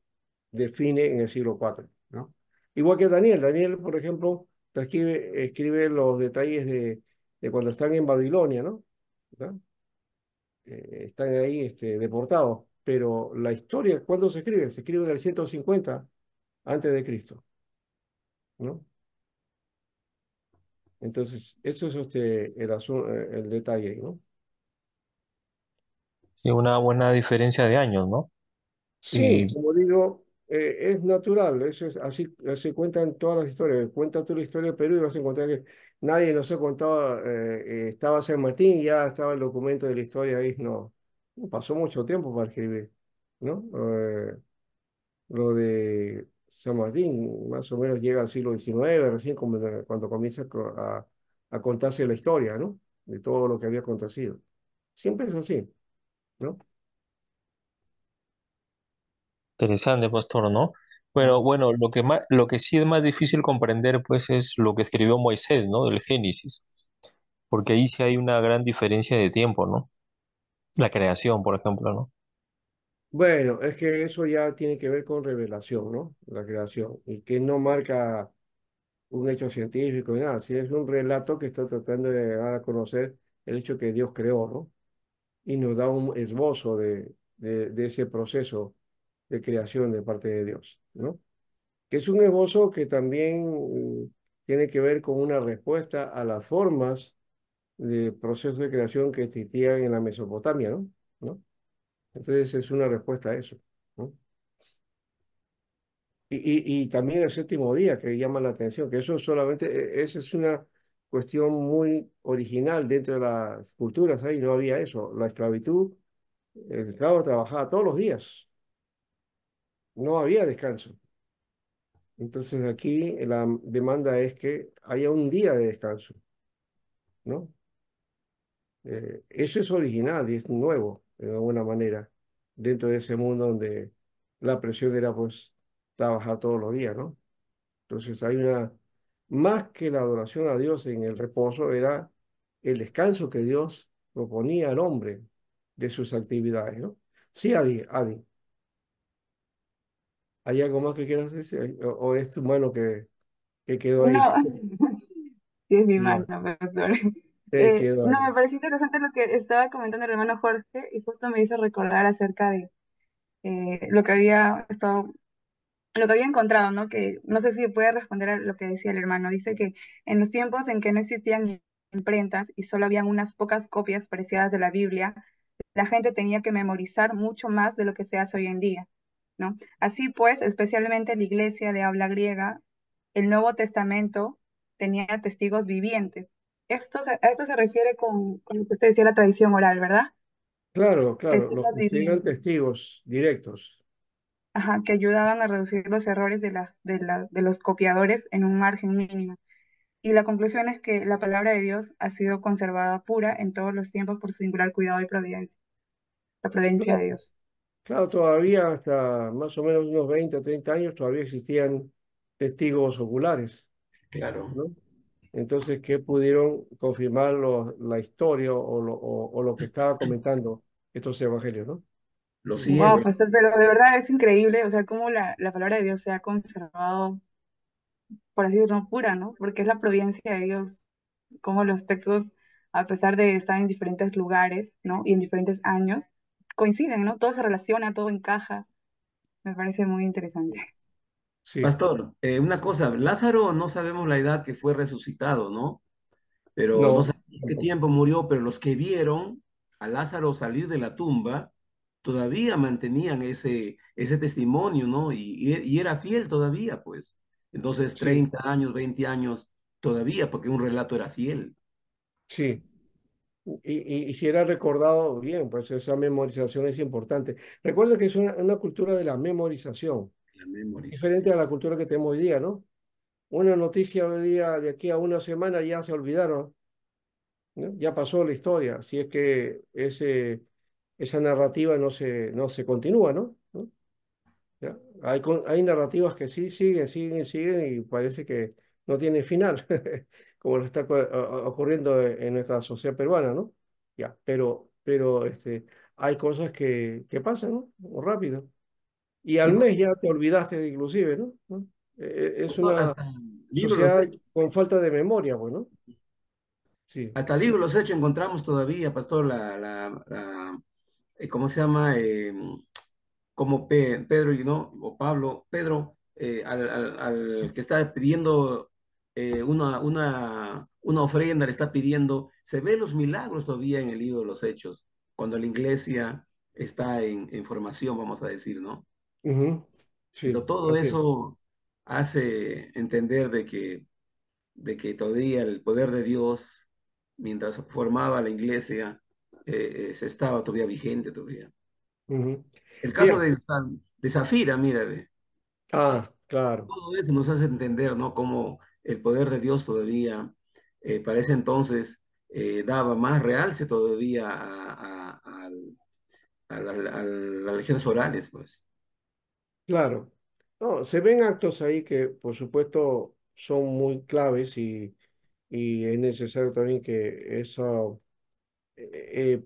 define en el siglo IV, ¿no? Igual que Daniel. Daniel, por ejemplo, escribe los detalles de cuando están en Babilonia, ¿no? ¿verdad? Están ahí deportados, pero la historia, ¿cuándo se escribe? Se escribe en el 150 antes de Cristo, ¿no? Entonces, eso es el detalle, ¿no? Y una buena diferencia de años, ¿no? Sí, Y como digo, es natural, eso es así, se cuentan todas las historias. Cuenta tú la historia de Perú y vas a encontrar que nadie nos ha contado, estaba San Martín y ya estaba el documento de la historia ahí, no, no pasó mucho tiempo para escribir, ¿no? Lo de San Martín más o menos llega al siglo XIX, recién cuando comienza a contarse la historia, ¿no? De todo lo que había acontecido. Siempre es así, ¿no? interesante, pastor, ¿no? Pero Ujú. bueno, lo que sí es más difícil comprender, pues, es lo que escribió Moisés, ¿no? Del Génesis, porque ahí sí hay una gran diferencia de tiempo, ¿no? La creación, por ejemplo, ¿no? Bueno, es que eso ya tiene que ver con revelación, ¿no? La creación, y que no marca un hecho científico ni nada, si es un relato que está tratando de dar a conocer el hecho que Dios creó, ¿no? Y nos da un esbozo de ese proceso de creación de parte de Dios, ¿no? Que es un esbozo que también tiene que ver con una respuesta a las formas de procesos de creación que existían en la Mesopotamia, ¿no? ¿No? Entonces es una respuesta a eso, ¿no? Y también el séptimo día que llama la atención, que eso solamente, esa es una cuestión muy original dentro de las culturas, ahí no había eso. La esclavitud, el esclavo trabajaba todos los días, no había descanso. Entonces aquí la demanda es que haya un día de descanso, ¿no? Eso es original y es nuevo, de alguna manera, dentro de ese mundo donde la presión era pues trabajar todos los días, ¿no? Entonces hay más que la adoración a Dios en el reposo, era el descanso que Dios proponía al hombre de sus actividades, ¿no? Sí, Adi, ¿hay algo más que quieras decir? ¿O es tu mano que quedó ahí? No, sí es mi mano, Ya, pastor. quedó No, ahí. me pareció interesante lo que estaba comentando el hermano Jorge y justo me hizo recordar acerca de lo que había estado, lo que había encontrado, ¿no? Que no sé si puede responder a lo que decía el hermano. Dice que en los tiempos en que no existían imprentas y solo habían unas pocas copias preciadas de la Biblia, la gente tenía que memorizar mucho más de lo que se hace hoy en día, ¿no? Así pues, especialmente la iglesia de habla griega, el Nuevo Testamento tenía testigos vivientes. A esto se refiere con lo que usted decía, la tradición oral, ¿verdad? Claro, claro, los Testigos que eran vivientes, testigos directos. ajá, que ayudaban a reducir los errores de los copiadores en un margen mínimo. Y la conclusión es que la palabra de Dios ha sido conservada pura en todos los tiempos por su singular cuidado y providencia, la providencia de Claro, Dios. claro, todavía hasta más o menos unos 20 o 30 años todavía existían testigos oculares, Claro. ¿no? Entonces, ¿qué pudieron confirmar la historia o lo que estaba comentando estos evangelios, ¿no? Los Ujú. Wow, ciegos, pues pero de verdad es increíble, o sea, cómo la palabra de Dios se ha conservado, por así decirlo, pura, ¿no? Porque es la providencia de Dios, cómo los textos, a pesar de estar en diferentes lugares, ¿no? Y en diferentes años, coinciden, ¿no? Todo se relaciona, todo encaja. Me parece muy interesante. Sí, pastor, una cosa, Lázaro no sabemos la edad que fue resucitado, ¿no? Pero no no, sabemos qué tampoco. tiempo murió, pero los que vieron a Lázaro salir de la tumba todavía mantenían ese testimonio, ¿no? Y era fiel todavía, pues. Entonces, Sí, 30 años, 20 años, todavía, porque un relato era fiel. sí. Y si era recordado bien, pues esa memorización es importante. Recuerda que es una cultura de la memorización, La memorización. diferente a la cultura que tenemos hoy día, ¿no? Una noticia hoy día, de aquí a una semana ya se olvidaron, ¿no? Ya pasó la historia, si es que esa narrativa no se continúa, ¿no? ¿No? ¿Ya? Hay narrativas que sí siguen y parece que no tienen final, como lo está ocurriendo en nuestra sociedad peruana, ¿no? Ya, pero hay cosas que pasan, ¿no? Muy rápido. Y al Sí, mes ya te olvidaste de inclusive, ¿no? ¿No? Es una hasta el libro de los sociedad hechos. con falta de memoria, pues, ¿no? Sí. Hasta el libro de los hechos encontramos todavía, pastor, ¿cómo se llama? Como Pedro, ¿no? O Pablo, Pedro, al que está pidiendo una ofrenda, le está pidiendo, se ve los milagros todavía en el libro de los Hechos, cuando la iglesia está en formación, vamos a decir, ¿no? Ujú. Sí, Todo así es. eso hace entender de que todavía el poder de Dios, mientras formaba la iglesia, se estaba todavía vigente todavía. Ujú. El caso Bien. de Zafira, mira, ve, Ah, claro. todo eso nos hace entender, ¿no? Cómo el poder de Dios todavía, para ese entonces, daba más realce todavía a las legiones orales, pues. Claro. No, se ven actos ahí que, por supuesto, son muy claves y es necesario también que eso,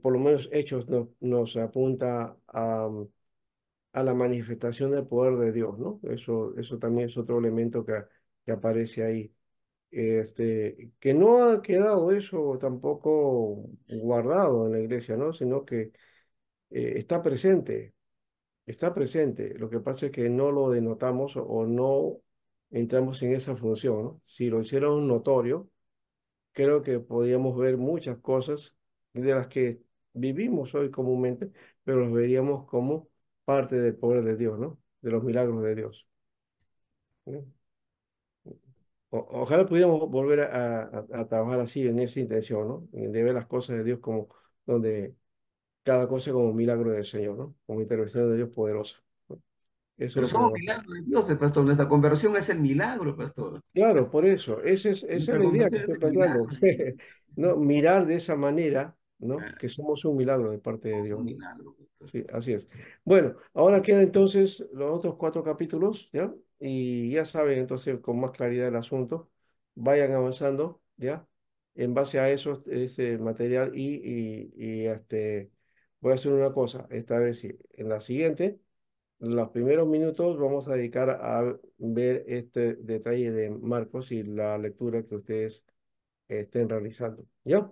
por lo menos hechos, nos apunta a la manifestación del poder de Dios, ¿no? Eso también es otro elemento que aparece ahí. Que no ha quedado eso tampoco guardado en la iglesia, ¿no? Sino que está presente. Está presente. Lo que pasa es que no lo denotamos o no entramos en esa función, ¿no? Si lo hicieron notorio, creo que podíamos ver muchas cosas de las que vivimos hoy comúnmente, pero los veríamos como parte del poder de Dios, ¿no? De los milagros de Dios, ¿no? Ojalá pudiéramos volver a trabajar así, en esa intención, ¿no? De ver las cosas de Dios como donde cada cosa como un milagro del Señor, ¿no? Como intervención de Dios poderosa, ¿no? Eso es Pero lo que somos me gusta. milagros de Dios, pastor. Nuestra conversión es el milagro, pastor. Claro, por eso, esa es Nuestra la idea que conversión es estoy el planteando. milagro. ¿No? Mirar de esa manera ¿no? Ah, Que somos un milagro de parte de es Dios, un ¿no? milagro, doctor. Sí, así es. Bueno, ahora quedan entonces los otros 4 capítulos, ¿ya? Y ya saben entonces con más claridad el asunto. Vayan avanzando, ¿ya? En base a eso, ese material voy a hacer una cosa, esta vez sí. En la siguiente, los primeros minutos vamos a dedicar a ver este detalle de Marcos y la lectura que ustedes estén realizando, ¿ya?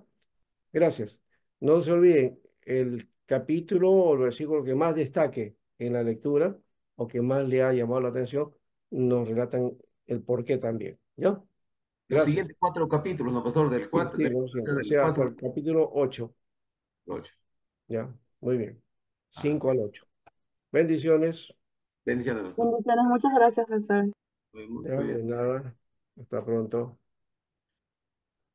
Gracias. No se olviden, el capítulo o el versículo que más destaque en la lectura o que más le ha llamado la atención, nos relatan el por qué también. ¿Ya? Los Gracias. siguientes 4 capítulos, ¿no, pastor? Del Sí, 4, sí, del, lo o sea, siento. O del sea, hasta 4 el capítulo 8. al 8. ¿Ya? Muy bien. Ah, 5 al 8. Bendiciones. bendiciones, pastor. Bendiciones, muchas gracias, Pastor. Ya, Muy bien. de nada. Hasta pronto.